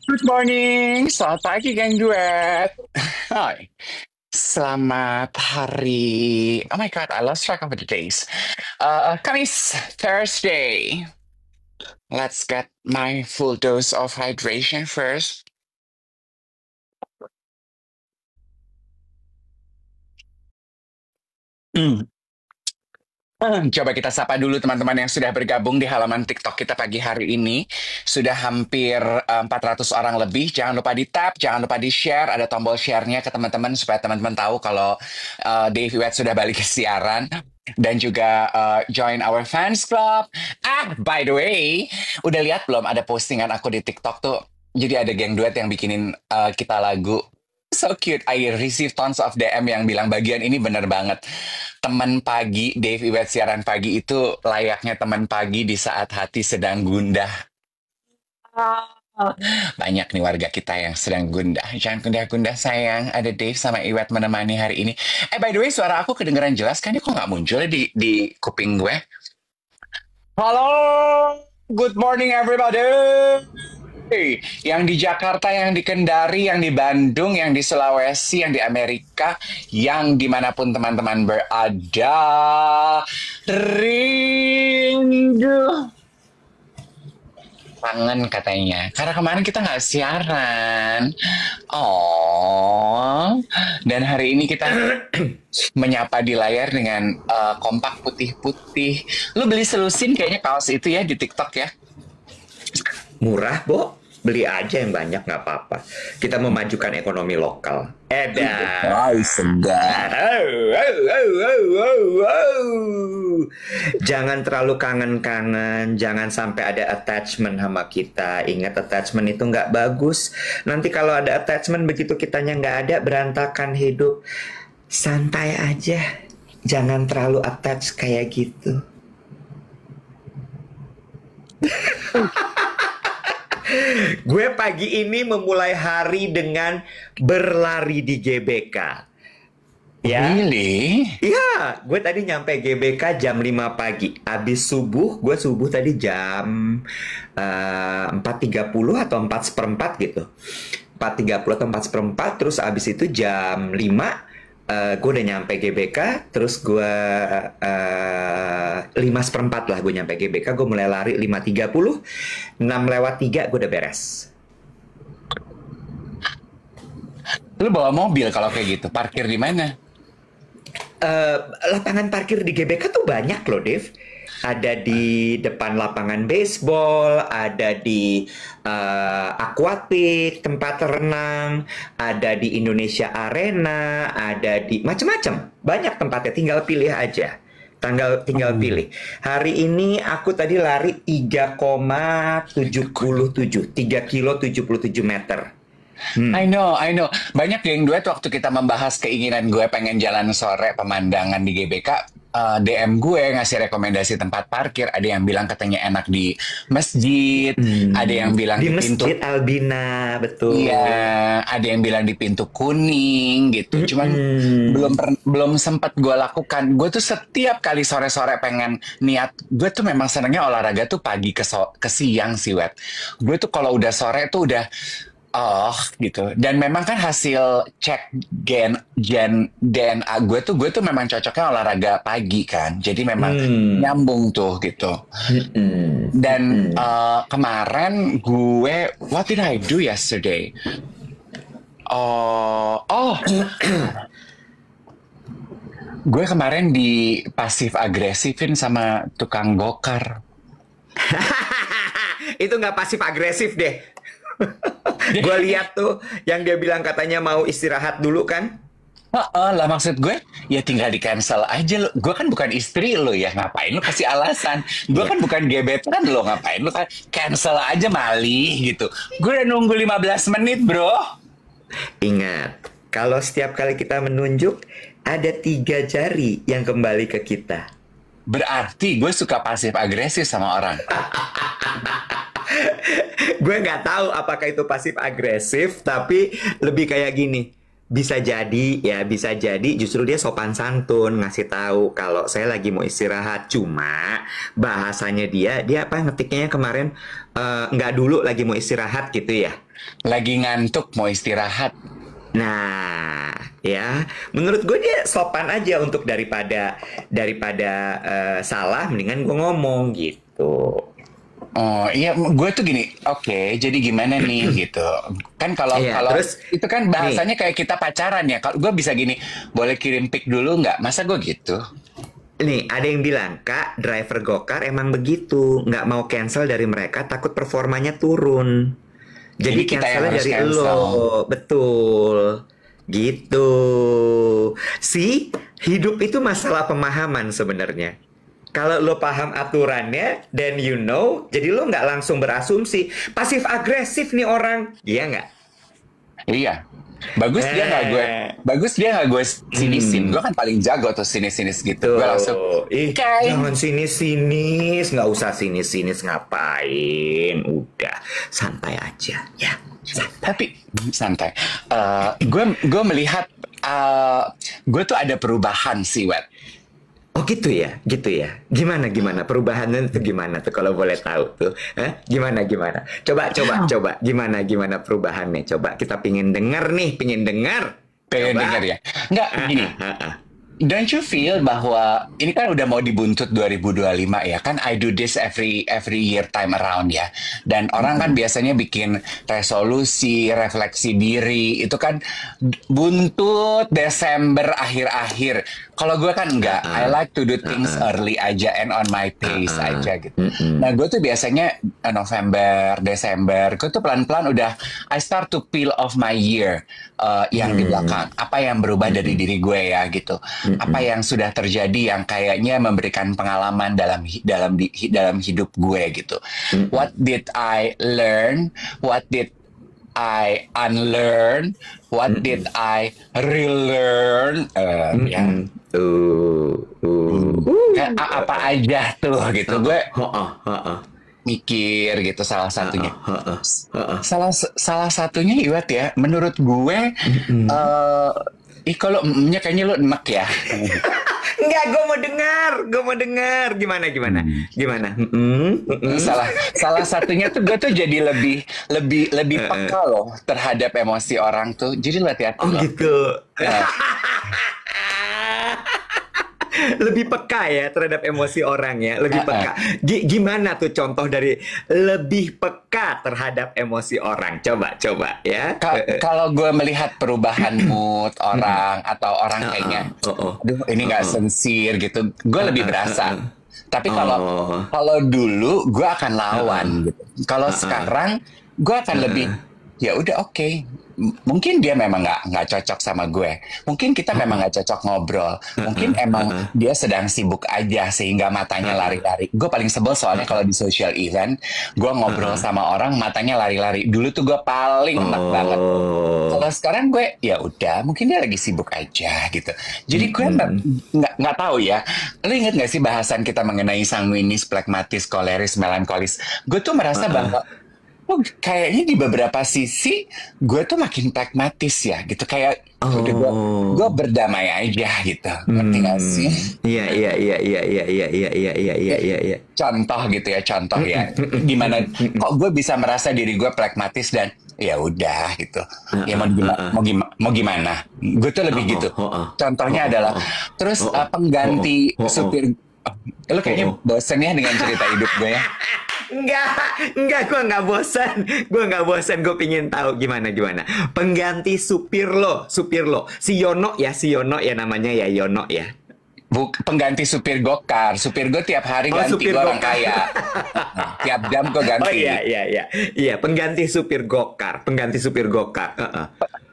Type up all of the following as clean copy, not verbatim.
Good morning, selamat pagi geng duet. Hai, selamat hari. Oh my God, I lost track of the days. Kamis, Thursday. Let's get my full dose of hydration first. Hmm. Coba kita sapa dulu teman-teman yang sudah bergabung di halaman TikTok kita pagi hari ini. Sudah hampir 400 orang lebih. Jangan lupa di-tap, jangan lupa di-share. Ada tombol share-nya ke teman-teman supaya teman-teman tahu kalau Dave Iwet sudah balik ke siaran. Dan juga join our fans club. By the way, udah lihat belum ada postingan aku di TikTok tuh? Jadi ada geng duet yang bikinin kita lagu. So cute. I receive tons of DM yang bilang bagian ini bener banget. Teman pagi, Dave Iwet siaran pagi itu layaknya teman pagi di saat hati sedang gundah. Banyak nih warga kita yang sedang gundah. Jangan gundah-gundah sayang. Ada Dave sama Iwet menemani hari ini. By the way, suara aku kedengeran jelas kan? Ini kok nggak muncul di kuping gue? Halo, good morning everybody. Hey, yang di Jakarta, yang di Kendari, yang di Bandung, yang di Sulawesi, yang di Amerika, yang dimanapun teman-teman berada. Rindu. Kangen katanya. Karena kemarin kita nggak siaran. Oh, dan hari ini kita menyapa di layar dengan kompak putih-putih. Lu beli selusin kayaknya kaos itu ya di TikTok ya? Murah, Bo. Beli aja yang banyak, nggak apa-apa. Kita memajukan ekonomi lokal. Edan. Ay, segar. Jangan terlalu kangen-kangen. Jangan sampai ada attachment sama kita. Ingat, attachment itu nggak bagus. Nanti kalau ada attachment, begitu kitanya nggak ada, berantakan hidup. Santai aja. Jangan terlalu attach kayak gitu. Gue pagi ini memulai hari dengan berlari di GBK. Ya, Really? iya, gue tadi nyampe GBK jam 5 pagi. Abis subuh, gue subuh tadi jam 4.30 atau 4 seperempat gitu. 4.30 atau 4 seperempat, terus abis itu jam 5 gue udah nyampe GBK, terus gue 5 seperempat lah gue nyampe GBK, gue mulai lari 5.30, 6 lewat 3 gue udah beres. Lu bawa mobil kalau kayak gitu, parkir di mana? Eh, Lapangan parkir di GBK tuh banyak loh, Dev. Ada di depan lapangan baseball, ada di aquatic, tempat renang, ada di Indonesia Arena, ada di macam-macam. Banyak tempatnya, tinggal pilih aja. Tinggal pilih. Hari ini aku tadi lari 3,77, 3 kilo 77 meter. I know, I know. Banyak geng duet waktu kita membahas keinginan gue pengen jalan sore pemandangan di GBK, DM gue ngasih rekomendasi tempat parkir. Ada yang bilang katanya enak di masjid, ada yang bilang Di di pintu. Masjid Albina, betul. Iya, ada yang bilang di pintu kuning gitu. Cuman belum sempat gue lakukan. Gue tuh setiap kali sore-sore pengen niat. Gue tuh memang senangnya olahraga tuh pagi ke siang sih, Wet. Gue tuh kalau udah sore tuh udah gitu. Dan memang kan hasil cek gen DNA gue tuh memang cocoknya olahraga pagi kan. Jadi memang nyambung tuh gitu. Dan kemarin gue, what did I do yesterday? Oh, gue kemarin di pasif agresifin sama tukang gokar. Itu nggak pasif agresif deh. Gue lihat tuh yang dia bilang katanya mau istirahat dulu kan. Lah maksud gue ya tinggal di cancel aja lo. Gue kan bukan istri lo ya, ngapain lo kasih alasan? Gue Ya, kan bukan gebetan lo, ngapain lo kan cancel aja malih gitu. Gue udah nunggu 15 menit bro. ingat, kalau setiap kali kita menunjuk ada 3 jari yang kembali ke kita. Berarti gue suka pasif agresif sama orang. Gue nggak tahu apakah itu pasif agresif, tapi lebih kayak gini. bisa jadi ya, bisa jadi justru dia sopan santun ngasih tahu kalau saya lagi mau istirahat. Cuma bahasanya dia apa ngetiknya kemarin, nggak dulu lagi mau istirahat gitu ya. Lagi ngantuk mau istirahat. Nah, ya, menurut gue dia sopan aja untuk daripada salah, mendingan gue ngomong gitu. Oh iya, gue tuh gini, oke, jadi gimana nih gitu. Kan kalau Iya, kalau terus itu kan nih, bahasanya kayak kita pacaran ya. Kalau gue bisa gini, boleh kirim pic dulu nggak? Masa gue gitu? ada yang bilang, Kak, driver Gokar emang begitu, nggak mau cancel dari mereka, takut performanya turun. Jadi Jadi kita yang cancelnya harus dari cancel. lo, betul. Gitu. Si hidup itu masalah pemahaman sebenarnya. Kalau lo paham aturannya, then you know, jadi lo nggak langsung berasumsi. Pasif agresif nih orang, iya nggak? Iya. Bagus dia nggak gue, Eh, bagus dia nggak gue sinisin. Gue hmm. kan paling jago tuh sinis-sinis gitu. Gue langsung, Tuh, kayak jangan sinis-sinis, nggak usah sinis-sinis ngapain, udah santai aja, ya, santai. tapi santai. Gue melihat, gue tuh ada perubahan sih, Wet. Oh gitu ya, gitu ya. Gimana perubahannya itu gimana tuh kalau boleh tahu tuh? Hah? Gimana? Coba. Gimana perubahannya? Coba kita pingin dengar nih, pingin dengar. Pengen denger Coba. ya? Nggak, gini. Don't you feel bahwa ini kan udah mau dibuntut 2025 ya kan, I do this every year time around ya, dan orang kan biasanya bikin resolusi refleksi diri itu kan buntut Desember akhir-akhir. Kalau gue kan enggak, I like to do things early aja and on my pace aja gitu. Nah gue tuh biasanya November Desember gue tuh pelan-pelan udah I start to peel off my year, yang di belakang, apa yang berubah dari diri gue ya gitu, apa yang sudah terjadi yang kayaknya memberikan pengalaman dalam hidup gue gitu. What did I learn? What did I unlearn? What did I relearn? Ya, apa aja tuh gitu. Gue mikir gitu salah satunya. Salah satunya Iwat ya, menurut gue, kalau nya kayaknya lu enak ya. Enggak, gue mau dengar. Gimana? Salah satunya tuh gue tuh jadi lebih peka loh terhadap emosi orang tuh. Jadi hati-hati Oh loh. gitu. Ya, Lebih peka ya terhadap emosi orang ya, lebih peka. Gimana tuh contoh dari lebih peka terhadap emosi orang? Coba ya. Kalau gue melihat perubahan mood orang atau orang kayaknya, aduh ini nggak sincere gitu, gue lebih berasa. Tapi kalau dulu gue akan lawan gitu. Kalau sekarang gue akan lebih, ya udah oke. Mungkin dia memang nggak cocok sama gue. Mungkin kita memang nggak cocok ngobrol. Mungkin emang dia sedang sibuk aja sehingga matanya lari-lari. Gue paling sebel soalnya kalau di social event, gue ngobrol sama orang matanya lari-lari. Dulu tuh gue paling enak banget. Kalau sekarang gue ya udah, mungkin dia lagi sibuk aja gitu. Jadi gue nggak tahu ya. Lo inget nggak sih bahasan kita mengenai sanguinis, plekmatis, koleris, melankolis? Gue tuh merasa bahwa kayaknya di beberapa sisi gue tuh makin pragmatis ya gitu, kayak udah gue berdamai aja gitu, ngerti gak sih? Iya. Contoh gitu ya, gimana kok gue bisa merasa diri gue pragmatis dan ya udah gitu, ya mau gimana gue tuh lebih gitu. Contohnya adalah terus pengganti supir. Lo kayaknya bosen ya dengan cerita hidup gue ya. Enggak, gue nggak bosan, gue pingin tahu gimana. Pengganti supir lo. Si Yono ya namanya ya, Yono ya. Pengganti supir gokar. Supir gue tiap hari ganti, supir gue orang gokar. kaya. Tiap jam gue ganti. Oh iya, pengganti supir gokar.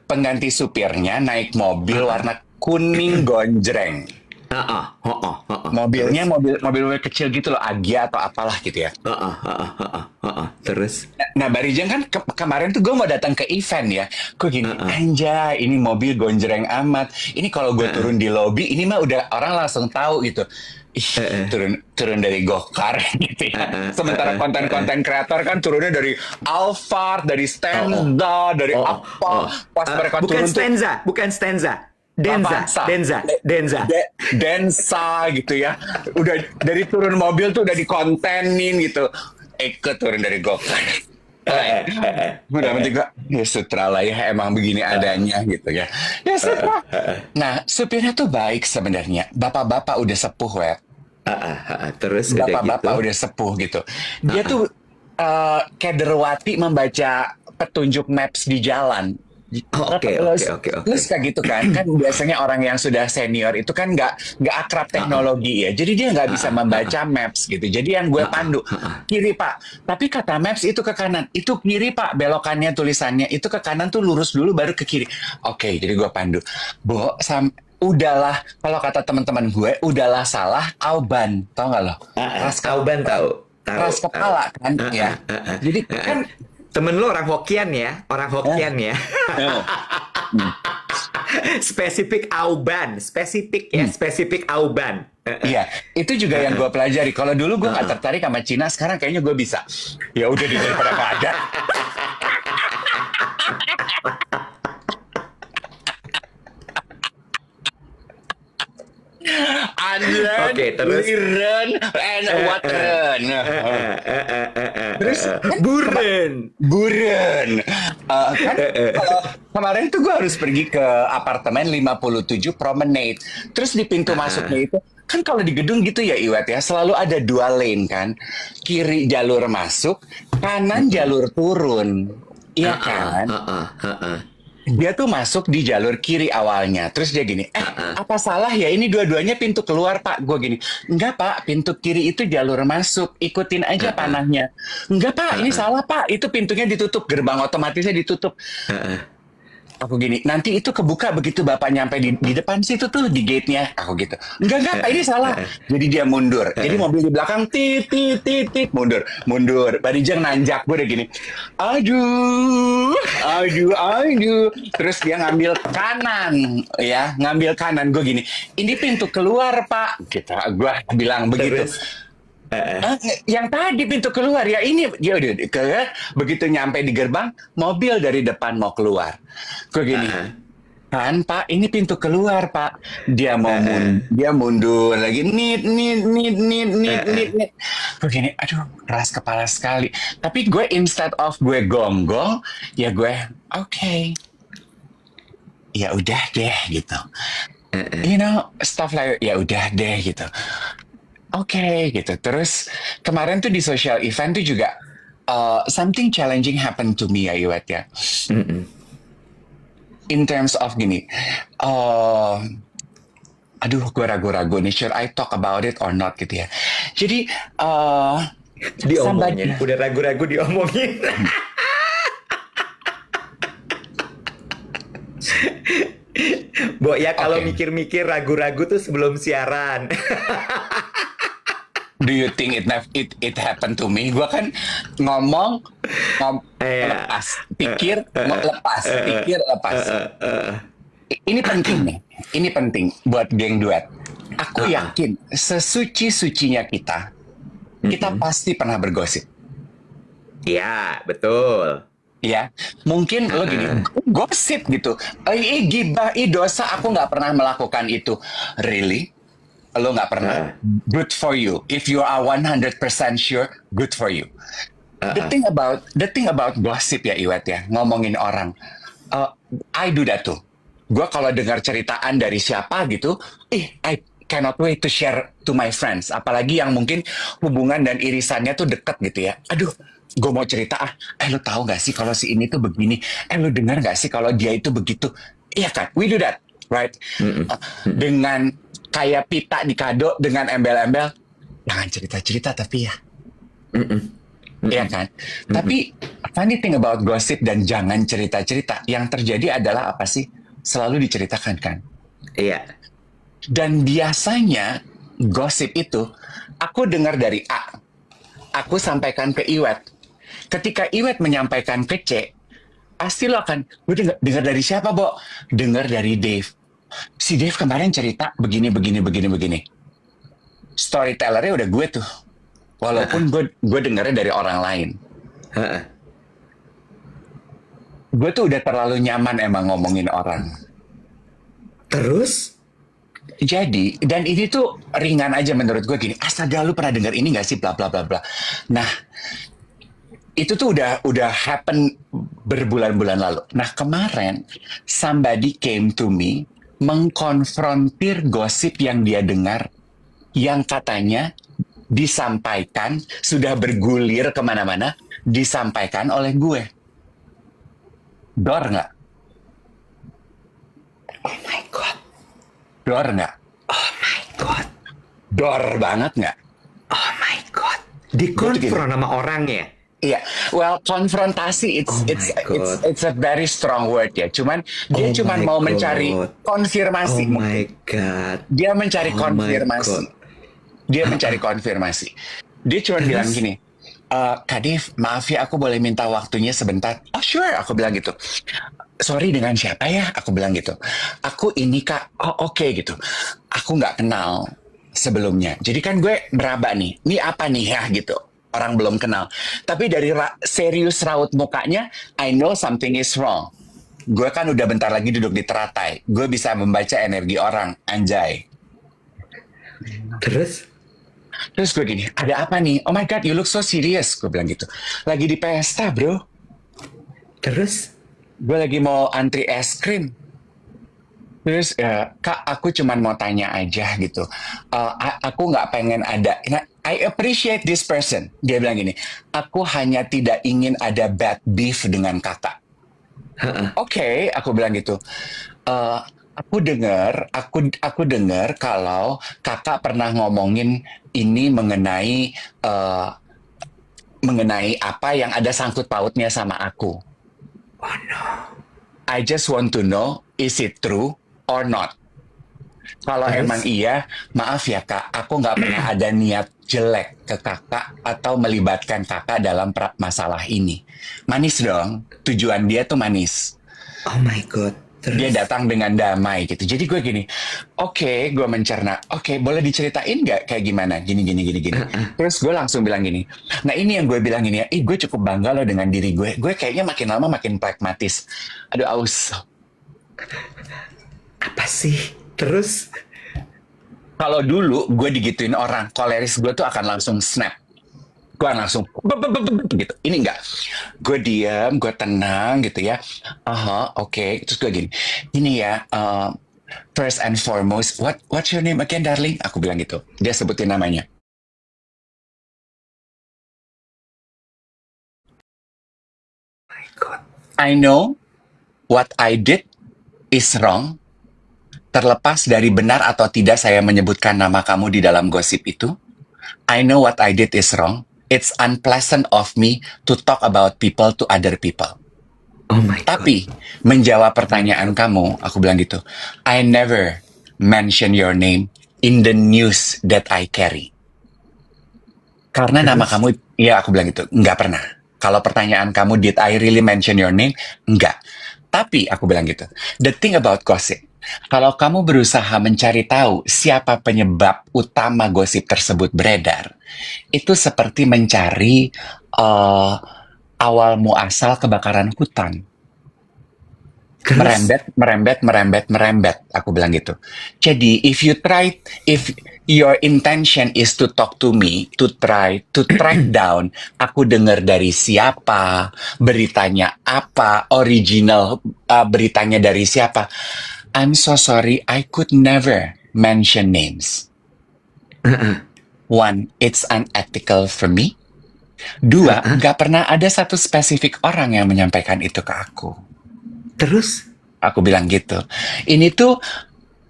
Pengganti supirnya naik mobil warna kuning gonjreng. Mobilnya mobil kecil gitu loh, Agya atau apalah gitu ya. Terus? Nah, Barijang kan kemarin tuh gue mau datang ke event ya. Gue gini, anjay, ini mobil gonjreng amat. Ini kalau gue turun di lobi, ini mah udah orang langsung tahu gitu. Ih, turun dari Gokar gitu ya. Sementara konten-konten kreator kan turunnya dari Alphard, dari Stenza, dari apa. Pas mereka bukan turun tuh, bukan Stenza. Avanza. Densa gitu ya. Udah dari turun mobil tuh udah dikontenin gitu. Ikut turun dari Gokar. Udah penting gue, ya sutra lah ya, emang begini adanya gitu ya. Ya sutra. Nah, supirnya tuh baik sebenarnya. Bapak-bapak udah sepuh, Web. Terus udah gitu. Bapak-bapak udah sepuh gitu. Dia tuh kayak derwati membaca petunjuk maps di jalan. Oke. Terus kayak gitu kan biasanya orang yang sudah senior itu kan nggak akrab teknologi ya, jadi dia nggak bisa membaca maps gitu. Jadi yang gue pandu kiri Pak, tapi kata maps itu ke kanan, itu kiri Pak, belokannya tulisannya itu ke kanan tuh lurus dulu baru ke kiri. Oke, jadi gue pandu, udahlah, kalau kata teman-teman gue, udahlah salah auban, tau nggak lo? Auban tahu. Keras kepala kan ya. Jadi kan temen lu orang Hokian ya, ya. Spesifik auban, spesifik auban. Iya, itu juga yang gue pelajari. Kalau dulu gue nggak tertarik sama Cina, sekarang kayaknya gue bisa. Ya udah daripada nggak ada. Unlearn, terus relearn, and what run. Terus buren. Kan kalau kemarin tuh gue harus pergi ke apartemen 57 Promenade. Terus di pintu masuknya itu, kan kalau di gedung gitu ya Iwet ya, selalu ada 2 lane kan. Kiri jalur masuk, kanan jalur turun. Iya kan? Dia tuh masuk di jalur kiri awalnya. Terus dia gini, apa salah ya? Ini dua-duanya pintu keluar, Pak. Gue gini, enggak, Pak. Pintu kiri itu jalur masuk. Ikutin aja panahnya. Enggak, Pak. Ini salah, Pak. Itu pintunya ditutup. Gerbang otomatisnya ditutup. Aku gini, nanti itu kebuka begitu Bapak nyampe di depan situ tuh, di gate-nya. Aku gitu. Enggak, Pak. Ini salah. Jadi dia mundur. Jadi mobil di belakang, tit, mundur. Barijang nanjak. Gue udah gini, aduh. Terus dia ngambil kanan. Ya, ngambil kanan. Gue gini, ini pintu keluar, Pak. Gitu. Gue bilang begitu. Yang tadi pintu keluar ya, ini dia udah begitu nyampe di gerbang, mobil dari depan mau keluar. Gue gini, kan Pak, ini pintu keluar Pak. Dia mau dia mundur lagi, nit. Gue gini, aduh, keras kepala sekali. Tapi gue instead of gue gonggong, ya gue oke. Ya udah deh gitu. You know, stuff like ya udah deh gitu. Oke, gitu. Terus kemarin tuh di social event tuh juga something challenging happened to me ya Iwet ya. In terms of gini, aduh gue ragu-ragu nih, should I talk about it or not gitu ya. Jadi diomongin, udah ragu-ragu diomongin. Bo ya kalau mikir-mikir ragu-ragu tuh sebelum siaran. Do you think it happened to me? Gue kan ngomong lepas, pikir lepas. Ini penting nih. Ini penting buat geng duet. Aku yakin sesuci-sucinya kita pasti pernah bergosip. Iya, betul. Ya, mungkin lo gini, gosip gitu. Gibah, dosa, aku nggak pernah melakukan itu. Really? Lo nggak pernah? Good for you. If you are 100% sure, good for you. The thing about gossip ya Iwet ya, ngomongin orang. I do that too. Gue kalau dengar ceritaan dari siapa gitu, I cannot wait to share to my friends. Apalagi yang mungkin hubungan dan irisannya tuh deket gitu ya. Aduh, gue mau cerita lo tahu nggak sih kalau si ini tuh begini? Lo dengar nggak sih kalau dia itu begitu? Iya kan? We do that, right? Dengan kayak pita di kado dengan embel-embel, jangan cerita-cerita tapi ya. Iya kan? Tapi funny thing about gossip dan jangan cerita-cerita, yang terjadi adalah apa sih? Selalu diceritakan kan? Iya. Dan biasanya gosip itu aku dengar dari A, aku sampaikan ke Iwet. Ketika Iwet menyampaikan ke C, pasti lo akan, gue dengar dari siapa, Bo? Dengar dari Dave. Si Dave kemarin cerita begini, begini, begini, begini. Storytellernya udah gue tuh. Walaupun gue dengarnya dari orang lain. Heeh. Gue tuh udah terlalu nyaman emang ngomongin orang. Terus? Jadi, dan ini tuh ringan aja menurut gue gini, astaga lu pernah dengar ini gak sih, bla bla bla bla. Nah, itu tuh udah happen berbulan-bulan lalu. Nah, kemarin somebody came to me mengkonfrontir gosip yang dia dengar yang katanya disampaikan, sudah bergulir kemana-mana, disampaikan oleh gue. Dor nggak? Oh my God. Dor nggak? Oh my God. Dor banget nggak? Oh my God. Dikonfront sama orangnya. Iya, well konfrontasi Oh my God. it's a very strong word ya. Cuman dia Oh cuma my mau mencari God. konfirmasi Oh mungkin. my God. Dia mencari Oh my konfirmasi. God. Dia mencari konfirmasi. Dia cuma bilang Terus? gini, Kak Div, maaf ya aku boleh minta waktunya sebentar. Oh sure, aku bilang gitu. Sorry dengan siapa ya? Aku bilang gitu. Aku ini Kak, oh oke gitu. Aku nggak kenal sebelumnya. Jadi kan gue meraba nih, ini apa nih ya gitu. Orang belum kenal. Tapi dari serius raut mukanya, I know something is wrong. Gue kan udah bentar lagi duduk di teratai. Gue bisa membaca energi orang, anjay. Terus? Terus gue gini, ada apa nih? Oh my God, you look so serious. Gue bilang gitu. Lagi di pesta, bro. Terus? Gue lagi mau antri es krim. Terus, Kak, aku cuman mau tanya aja gitu. Aku nggak pengen ada. Nah, I appreciate this person. Dia bilang gini, aku hanya tidak ingin ada bad beef dengan kakak. Heeh. Oke, aku bilang gitu. Aku dengar kalau kakak pernah ngomongin ini mengenai apa yang ada sangkut pautnya sama aku. Oh no. I just want to know, is it true or not? Kalau Terus? emang iya, maaf ya kak, aku nggak pernah ada niat jelek ke kakak atau melibatkan kakak dalam masalah ini. Manis dong, tujuan dia tuh manis. Oh my God. Dia Terus? datang dengan damai gitu. Jadi gue gini, oke, gue mencerna. Oke, boleh diceritain nggak kayak gimana? Gini, gini, gini, gini. Terus gue langsung bilang gini. Nah ini yang gue bilang gini ya, gue cukup bangga loh dengan diri gue. Gue kayaknya makin lama makin pragmatis. Aduh, aus. Apa sih? Terus? Kalau dulu gue digituin orang, koleris gue tuh akan langsung snap. Gue langsung gitu. Ini enggak. Gue diam, gue tenang gitu ya. Aha, oke. Terus gue gini. Ini ya, first and foremost, what's your name again, darling? Aku bilang gitu. Dia sebutin namanya. My God. I know what I did is wrong. Terlepas dari benar atau tidak saya menyebutkan nama kamu di dalam gosip itu, I know what I did is wrong. It's unpleasant of me to talk about people to other people. Oh my God. Tapi menjawab pertanyaan kamu, aku bilang gitu, I never mention your name in the news that I carry. Karena nama Terus? kamu, ya aku bilang gitu, nggak pernah. Kalau pertanyaan kamu, did I really mention your name? Enggak. Tapi aku bilang gitu, the thing about gossip, kalau kamu berusaha mencari tahu siapa penyebab utama gosip tersebut beredar, itu seperti mencari awal muasal kebakaran hutan. Terus? Merembet, aku bilang gitu. Jadi, if your intention is to talk to me, to try to track down, aku dengar dari siapa, beritanya apa, original beritanya dari siapa. I'm so sorry, I could never mention names. One, it's unethical for me. Dua, nggak pernah ada satu spesifik orang yang menyampaikan itu ke aku. Terus? Aku bilang gitu. Ini tuh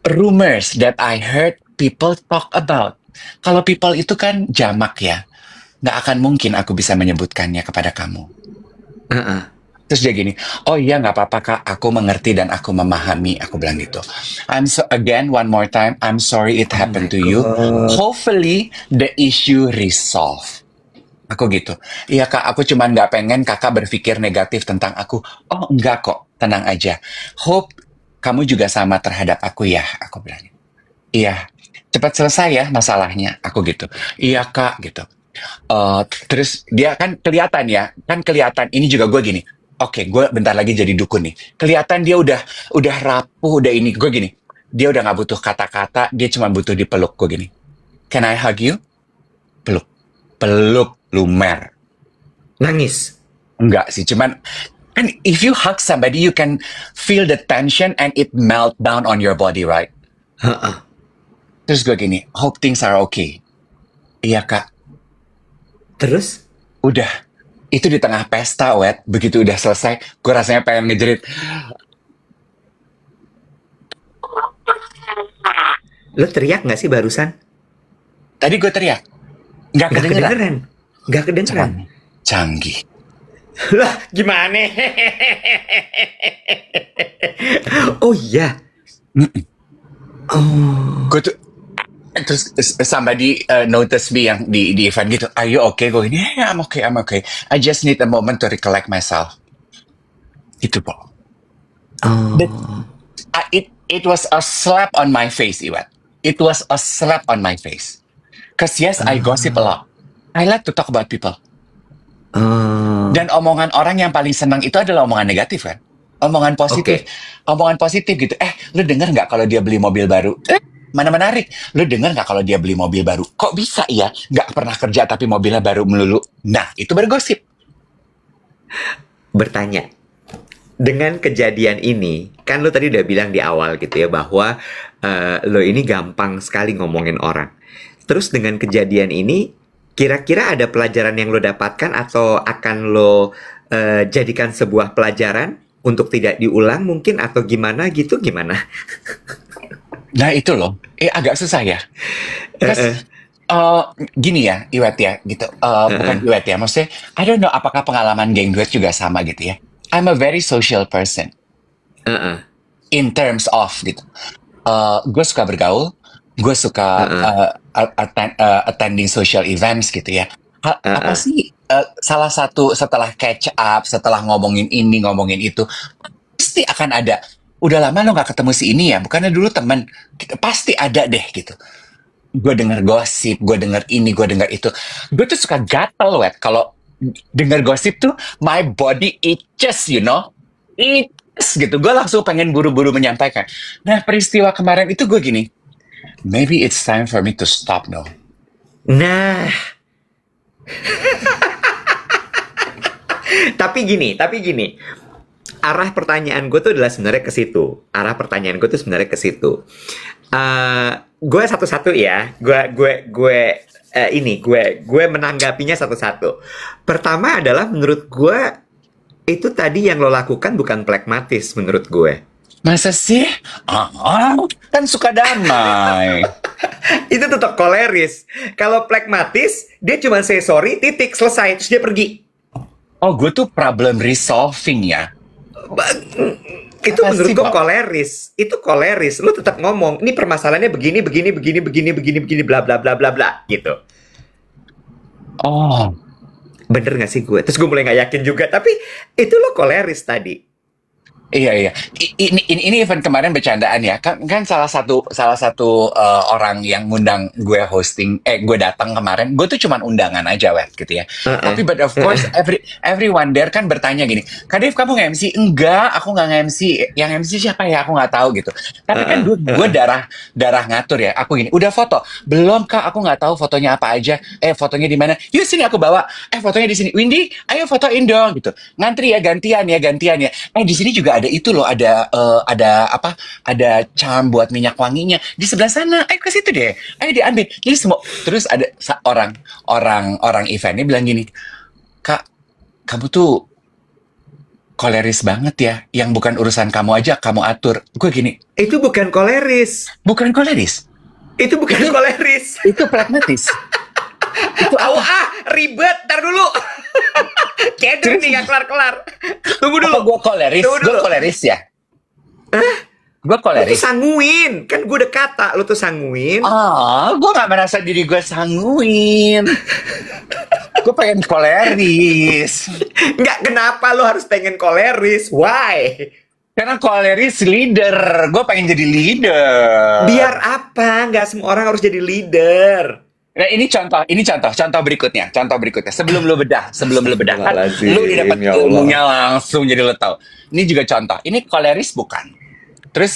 rumors that I heard people talk about. Kalau people itu kan jamak ya. Nggak akan mungkin aku bisa menyebutkannya kepada kamu. Terus dia gini, oh iya nggak apa-apa kak, aku mengerti dan aku memahami. Aku bilang gitu. Again, one more time, I'm sorry it Oh my happened to you. God. Hopefully the issue resolve. Aku gitu. Iya kak, aku cuman nggak pengen kakak berpikir negatif tentang aku. Oh enggak kok, tenang aja. Hope kamu juga sama terhadap aku ya. Aku bilang. Iya, cepat selesai ya masalahnya. Aku gitu. Iya kak, gitu. Terus dia kan kelihatan. Ini juga gue gini. Oke, gue bentar lagi jadi dukun nih. Kelihatan dia udah rapuh, udah ini. Gue gini. Dia udah nggak butuh kata-kata, dia cuma butuh dipeluk. Gue gini. Can I hug you? Peluk, peluk, lumer. Nangis. Enggak sih, cuman kan if you hug somebody, you can feel the tension and it melt down on your body, right? Heeh. Terus gue gini, hope things are okay. Iya kak, Terus udah. Itu di tengah pesta, Wet. Begitu udah selesai, gue rasanya pengen ngejerit. lo teriak nggak sih barusan? Tadi gue teriak. Nggak Nggak kedengeran. kedengeran. Nggak kedengeran. Canggih. Lah, gimana? Oh iya. Mm-mm. Oh. Gue tuh, terus somebody notice me yang di event gitu. Are you okay? Gue gini, yeah, I'm okay, I'm okay. I just need a moment to recollect myself. Gitu, po. But Oh. it was a slap on my face, Iwan. It was a slap on my face. Because yes, I gossip a lot. I like to talk about people. Oh. Dan omongan orang yang paling senang itu adalah omongan negatif kan? Omongan positif. Omongan positif gitu. Lu denger nggak kalau dia beli mobil baru? Mana menarik. Lu denger nggak kalau dia beli mobil baru? Kok bisa ya? Nggak pernah kerja tapi mobilnya baru melulu. Nah, itu bergosip. Bertanya. Dengan kejadian ini, kan lo tadi udah bilang di awal gitu ya bahwa lo ini gampang sekali ngomongin orang. Terus dengan kejadian ini, kira-kira ada pelajaran yang lo dapatkan atau akan lo jadikan sebuah pelajaran untuk tidak diulang mungkin atau gimana gitu gimana? Nah, itu loh. Agak susah ya. Terus, gini ya, Iwet ya, gitu. Bukan Iwet ya, maksudnya, I don't know apakah pengalaman geng duet juga sama gitu ya. I'm a very social person. In terms of gitu. Gue suka bergaul, gue suka attending social events gitu ya. Apa sih salah satu setelah catch up, setelah ngomongin ini, ngomongin itu, pasti akan ada. Udah lama lo nggak ketemu si ini ya, bukannya dulu temen. Gitu. Pasti ada deh gitu. Gue denger gosip, gue denger ini, gue denger itu. Gue tuh suka gatel, Wet. Kalau denger gosip tuh, my body itches, you know. Itches gitu. Gue langsung pengen buru-buru menyampaikan. Nah, peristiwa kemarin itu gue gini, maybe it's time for me to stop now. Nah, tapi gini, arah pertanyaan gue tuh adalah sebenarnya ke situ. Arah pertanyaan gue tuh sebenarnya ke situ. Gue satu-satu ya. Gue menanggapinya satu-satu. Pertama adalah menurut gue itu tadi yang lo lakukan bukan pragmatis menurut gue. Masa sih? Kan suka damai. Itu tetap koleris. Kalau pragmatis, dia cuma say sorry, titik, selesai, terus dia pergi. Oh, gue tuh problem resolving ya. Itu Apa menurut sih, gue Pak? koleris. Itu koleris. Lu tetap ngomong, ini permasalahannya begini, bla bla bla bla bla gitu. Oh, Bener gak sih gue? Terus gue mulai gak yakin juga. Tapi itu lo koleris tadi. iya. Ini event kemarin bercandaan ya. Kan salah satu orang yang ngundang gue hosting, gue datang kemarin. Gue tuh cuman undangan aja, Wet, gitu ya. Tapi but of course everyone there kan bertanya gini, Kak Dev, kamu nge-MC? Enggak, aku nggak nge-MC. Yang MC siapa ya? Aku nggak tahu gitu. Tapi kan gue darah ngatur ya. Aku gini, udah foto? Belum Kak, aku nggak tahu fotonya apa aja. Fotonya di mana? Yuk sini aku bawa. Fotonya di sini. Windy, ayo fotoin dong gitu. Ngantri ya, gantian ya. Di sini juga ada itu loh, ada charm buat minyak wanginya di sebelah sana. Ayo ke situ deh, ayo diambil. Jadi semua, terus ada orang eventnya bilang gini, Kak, kamu tuh koleris banget ya, yang bukan urusan kamu aja kamu atur. Gue gini, Itu bukan koleris. bukan koleris, Itu bukan koleris. itu pragmatis. Itu apa? Ribet. Ntar dulu. Keder nih gak kelar-kelar. Tunggu Apa dulu. gue koleris? Tunggu Gue dulu. koleris ya? Gue Lu tuh koleris. sanguin. Kan gue udah kata lu tuh sanguin. Gue gak merasa diri gue sanguin. Gue pengen koleris. Nggak, kenapa lu harus pengen koleris? Why? Karena koleris leader. Gue pengen jadi leader. Biar apa? Nggak semua orang harus jadi leader. Nah, contoh berikutnya, Sebelum lu bedah, kan Astagfirullahaladzim, lu udah dapat ya Allah. ilmunya langsung jadi lu tahu. Ini juga contoh. Ini koleris bukan. Terus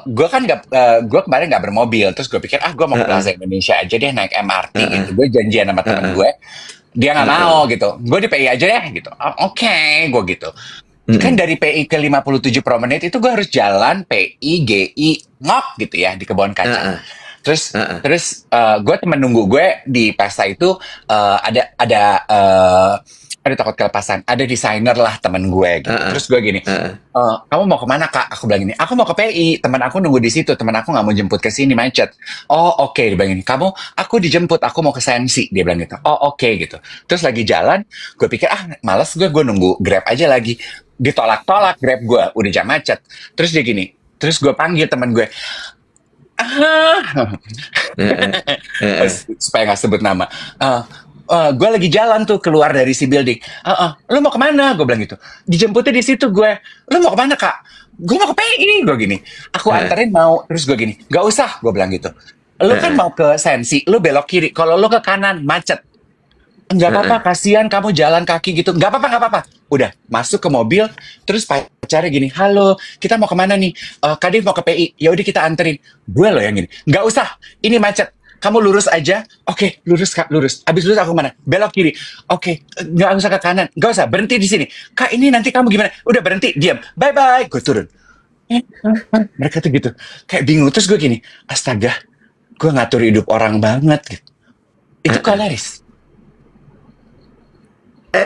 gue kan gue kemarin nggak bermobil, terus gue pikir gue mau ke Plaza Indonesia aja deh naik MRT gitu. Gue janjian sama temen gue, dia nggak mau gitu. Gue di PI aja deh gitu. Oke, gue gitu. Kan dari PI ke 57 Promenade itu gue harus jalan PI, GI, ngok gitu ya di Kebon Kacang. Terus gue temen nunggu gue di pesta itu ada takut kelepasan, ada desainer lah temen gue gitu. Terus gue gini, kamu mau kemana kak? Aku bilang gini, aku mau ke PI, temen aku nunggu di situ, temen aku nggak mau jemput ke sini macet. Oh oke, dia bilang gini, aku dijemput, aku mau ke Sensi, dia bilang gitu. Oh oke gitu. Terus lagi jalan, gue pikir males gue nunggu Grab aja lagi. Ditolak-tolak Grab gue, udah jam macet. Terus dia gini, terus gue panggil temen gue, supaya nggak sebut nama. Gue lagi jalan tuh keluar dari si building. Lu mau kemana? Gue bilang gitu. Dijemputnya di situ gue. Lu mau kemana kak? Gue mau ke PI. Gue gini. Aku anterin mau. Terus gue gini. Gak usah. Gue bilang gitu. Lu kan mau ke Sensi. Lu belok kiri. Kalau lu ke kanan macet. Nggak apa-apa. Kasihan kamu jalan kaki gitu. Nggak apa-apa. Udah masuk ke mobil. Terus pacarnya gini. Halo. Kita mau kemana nih? Kadif mau ke PI. Ya udah kita anterin. Gue loh yang gini. Nggak usah. Ini macet. Kamu lurus aja. Oke, lurus kak, lurus. Abis lurus aku mana? Belok kiri. Oke, nggak usah ke kanan. Nggak usah, berhenti di sini. Kak, ini nanti kamu gimana? Udah berhenti, diam. Bye-bye. Gue turun. Mereka tuh gitu. Kayak bingung. Terus gue gini, astaga, gue ngatur hidup orang banget. Gitu. Itu koleris.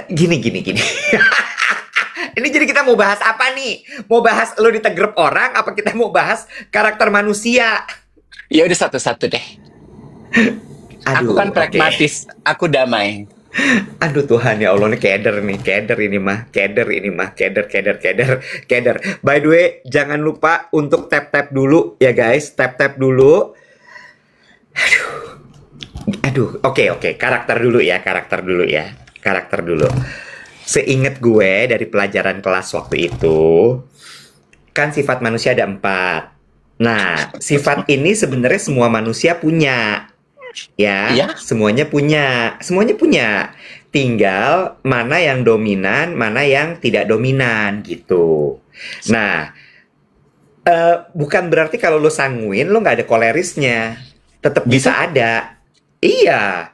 Gini. Ini jadi kita mau bahas apa nih? Mau bahas lu ditegrep orang, apa kita mau bahas karakter manusia? Ya udah satu-satu deh. Aduh, aku kan pragmatis, aku damai. Aduh Tuhan ya Allah, ini keder ini mah, keder. By the way, jangan lupa untuk tap dulu ya guys, tap dulu. Aduh, oke, karakter dulu ya. Seingat gue dari pelajaran kelas waktu itu, kan sifat manusia ada 4. Nah, sifat ini sebenarnya semua manusia punya. Ya, semuanya punya. Tinggal mana yang dominan, mana yang tidak dominan gitu. Nah, bukan berarti kalau lo sanguin lo nggak ada kolerisnya, tetap bisa ada. Iya,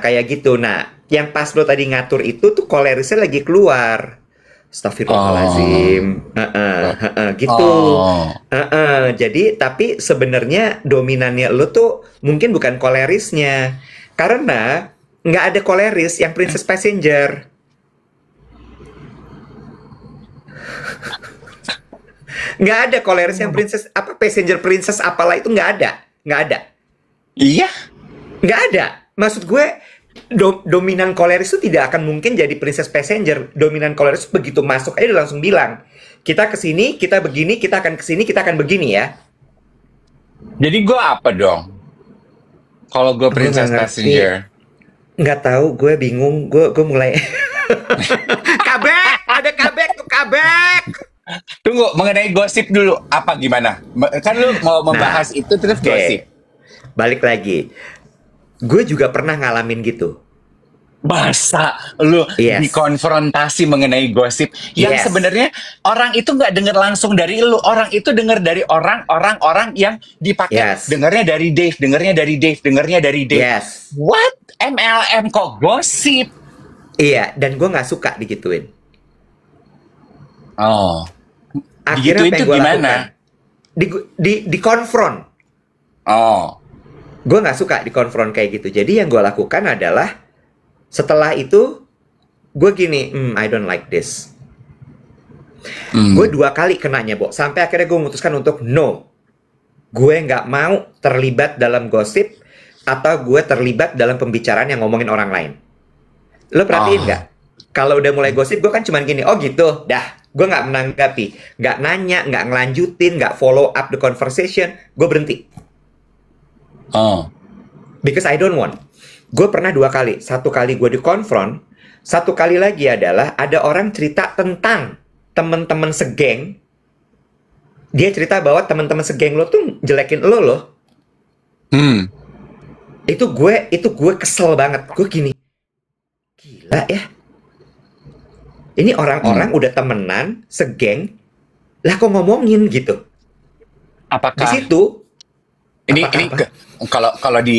kayak gitu. Nah, yang pas lo tadi ngatur itu tuh kolerisnya lagi keluar. Astagfirullahaladzim. Gitu. Jadi tapi sebenarnya dominannya lo tuh mungkin bukan kolerisnya, karena nggak ada koleris yang Princess Passenger. Nggak ada koleris yang Passenger Princess apalah itu nggak ada. Iya. Nggak ada. Maksud gue, dominan koleris itu tidak akan mungkin jadi Princess Passenger. Dominan koleris begitu masuk aja udah langsung bilang, kita kesini, kita begini, kita akan kesini, kita akan begini ya. Jadi gue apa dong? Kalau gue Princess Passenger? Nggak tahu, gue bingung. Gue mulai kabek, ada kabek. Tunggu, mengenai gosip dulu, apa gimana? Kan lu mau membahas itu terus gosip. Balik lagi. Gue juga pernah ngalamin gitu. Masa lu dikonfrontasi mengenai gosip yang sebenarnya orang itu nggak dengar langsung dari lu, orang itu dengar dari orang yang dipakai. Dengarnya dari Dave. What? MLM kok gosip? Iya, dan gue nggak suka digituin. Oh. Akhirnya digituin itu gimana? Dikonfront. Oh. Gue nggak suka dikonfront kayak gitu. Jadi yang gue lakukan adalah setelah itu gue gini, I don't like this. Gue 2 kali kenanya, Bo. Sampai akhirnya gue memutuskan untuk no. Gue nggak mau terlibat dalam gosip atau gue terlibat dalam pembicaraan yang ngomongin orang lain. Lo perhatiin Oh. nggak? Kalau udah mulai gosip, gue kan cuman gini, oh gitu, dah. Gue nggak menanggapi, nggak nanya, nggak ngelanjutin, nggak follow up the conversation. Gue berhenti. Oh. Because I don't want. Gue pernah 2 kali. Satu kali gue dikonfront. Satu kali lagi adalah ada orang cerita tentang teman-teman segeng. Dia cerita bahwa teman-teman segeng lo tuh jelekin lo loh. Hmm. Itu gue kesel banget. Gue gini, gila ya. Ini orang-orang udah temenan, segeng, lah kok ngomongin gitu. Di Apakah situ, ini apa?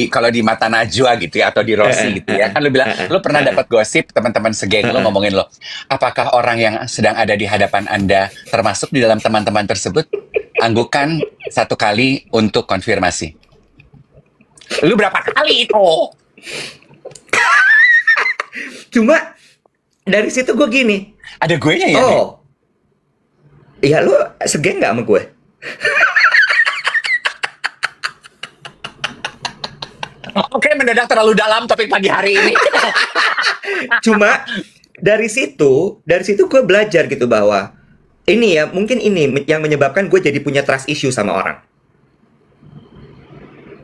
kalau di mata Najwa gitu ya, atau di Rossi gitu ya, kan lu bilang lu pernah dapat gosip teman-teman segeng lu ngomongin lo. Apakah orang yang sedang ada di hadapan Anda termasuk di dalam teman-teman tersebut? Anggukan 1 kali untuk konfirmasi. Lu berapa kali itu? Cuma dari situ gue gini, Ada gue nya ya? oh, ya lu segeng nggak sama gue? Oke, mendadak terlalu dalam topik pagi hari ini. Cuma dari situ gue belajar gitu bahwa ini ya, mungkin ini yang menyebabkan gue jadi punya trust issue sama orang.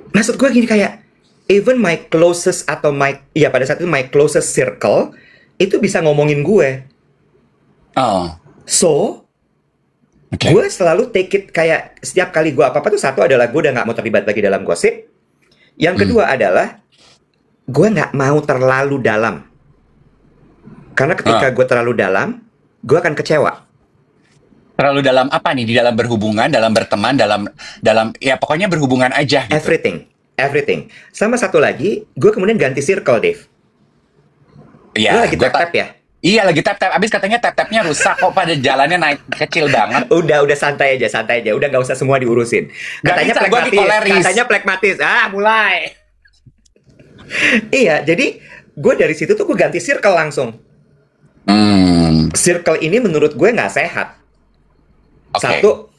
Maksud gue gini, kayak even my closest atau ya pada saat itu my closest circle itu bisa ngomongin gue. Oh, So, oke. gue selalu take it kayak setiap kali gue apa-apa tuh, satu adalah gue udah nggak mau terlibat lagi dalam gosip. Yang kedua adalah gue nggak mau terlalu dalam. Karena ketika gue terlalu dalam, gue akan kecewa. Terlalu dalam apa nih? Di dalam berhubungan, dalam berteman, dalam ya pokoknya berhubungan aja gitu. Everything. Sama satu lagi, gue kemudian ganti circle, Dave. Lo Iya, lagi gue tap-tap ya? Iya, lagi tap-tap. Abis katanya tap-tapnya rusak kok, pada jalannya naik kecil banget. Udah santai aja. Udah nggak usah semua diurusin. Nggak bisa, gua dikoleris. Katanya plekmatis. Mulai. Iya, jadi gue dari situ tuh gue ganti circle langsung. Circle ini menurut gue nggak sehat. Oke. Satu,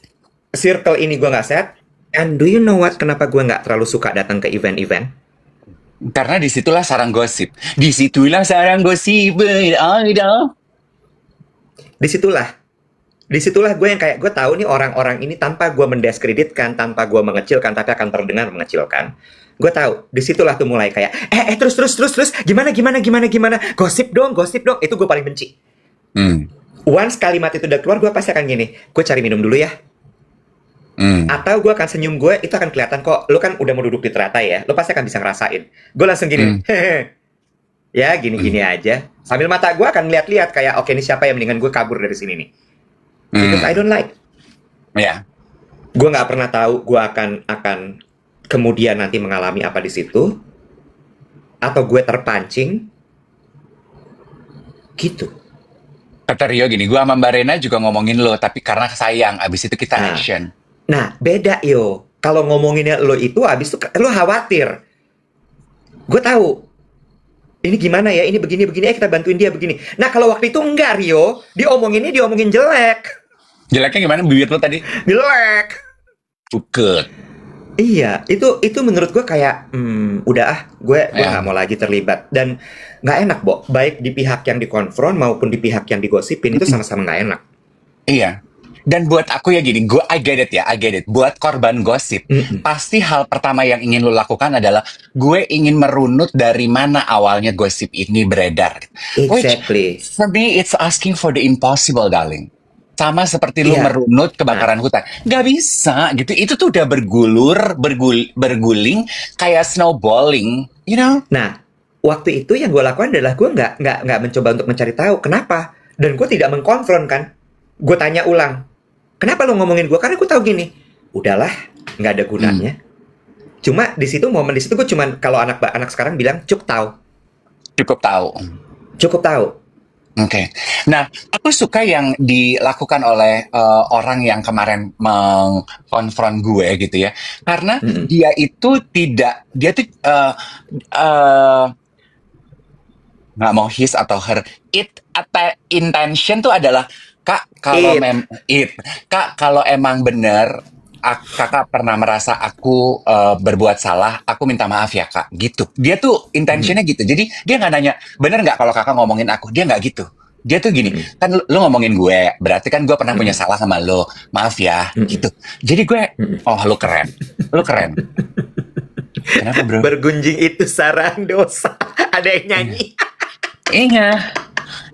circle ini gue nggak sehat. And do you know what? Kenapa gue nggak terlalu suka datang ke event-event? Karena disitulah sarang gosip. Disitulah sarang gosip. Disitulah gue yang kayak, gue tahu nih orang-orang ini tanpa gue mendiskreditkan, tanpa gue mengecilkan, tapi akan terdengar mengecilkan. Gue tahu, disitulah tuh mulai kayak, terus, gimana, gosip dong, itu gue paling benci. Once kalimat itu udah keluar, gue pasti akan gini, gue cari minum dulu ya. Atau gue akan senyum, gue itu akan kelihatan kok, lo kan udah mau duduk di teratai ya, lo pasti akan bisa ngerasain. Gue langsung gini, ya gini-gini aja. Sambil mata gue akan lihat-lihat kayak, oke, ini siapa yang mendingan gue kabur dari sini nih. Because I don't like. Ya. Gue nggak pernah tahu gue akan kemudian nanti mengalami apa di situ, atau gue terpancing, gitu. Kata Rio gini, gue sama Mbak Rena juga ngomongin lo, tapi karena sayang, abis itu kita action. Nah, beda yo. Kalau ngomonginnya lo itu, abis itu lo khawatir. Gue tahu. Ini gimana ya, ini begini, kita bantuin dia begini. Nah, kalau waktu itu enggak, Rio. Diomongin jelek. Jeleknya gimana bibir lo tadi? Jelek. Buket. Iya, itu menurut gue kayak, udah gue nggak mau lagi terlibat. Dan nggak enak, Bo. Baik di pihak yang dikonfront maupun di pihak yang digosipin, itu sama-sama nggak enak. Iya. Dan buat aku ya gini, I get it. Buat korban gosip, pasti hal pertama yang ingin lo lakukan adalah gue ingin merunut dari mana awalnya gosip ini beredar. Exactly. Which, for me, it's asking for the impossible, darling. Sama seperti lo merunut kebakaran hutan. Gak bisa gitu. Itu tuh udah berguling kayak snowballing, you know? Nah, waktu itu yang gue lakukan adalah gue nggak mencoba untuk mencari tahu kenapa. Dan gue tidak mengkonfront kan. Gue tanya ulang. Kenapa lo ngomongin gue? Karena gue tahu gini, udahlah, nggak ada gunanya. Cuma di situ momen gue cuman, kalau anak sekarang bilang cukup tahu. Oke. Nah, aku suka yang dilakukan oleh orang yang kemarin mengkonfront gue gitu ya, karena dia tuh nggak mau his atau her. Intention tuh adalah Kak, kalau emang bener kakak pernah merasa aku berbuat salah, aku minta maaf ya kak, gitu. Dia tuh Mm-mm. intentionnya gitu. Jadi dia nggak nanya, bener nggak kalau kakak ngomongin aku? Dia nggak gitu. Dia tuh gini, Mm-mm. kan lu ngomongin gue, berarti kan gue pernah punya Mm-mm. salah sama lo. Maaf ya, Mm-mm. gitu. Jadi gue, Mm-mm. oh lu keren, lu keren. Kenapa bro? Bergunjing itu sarang dosa. Ada yang Iya, nyanyi. iya,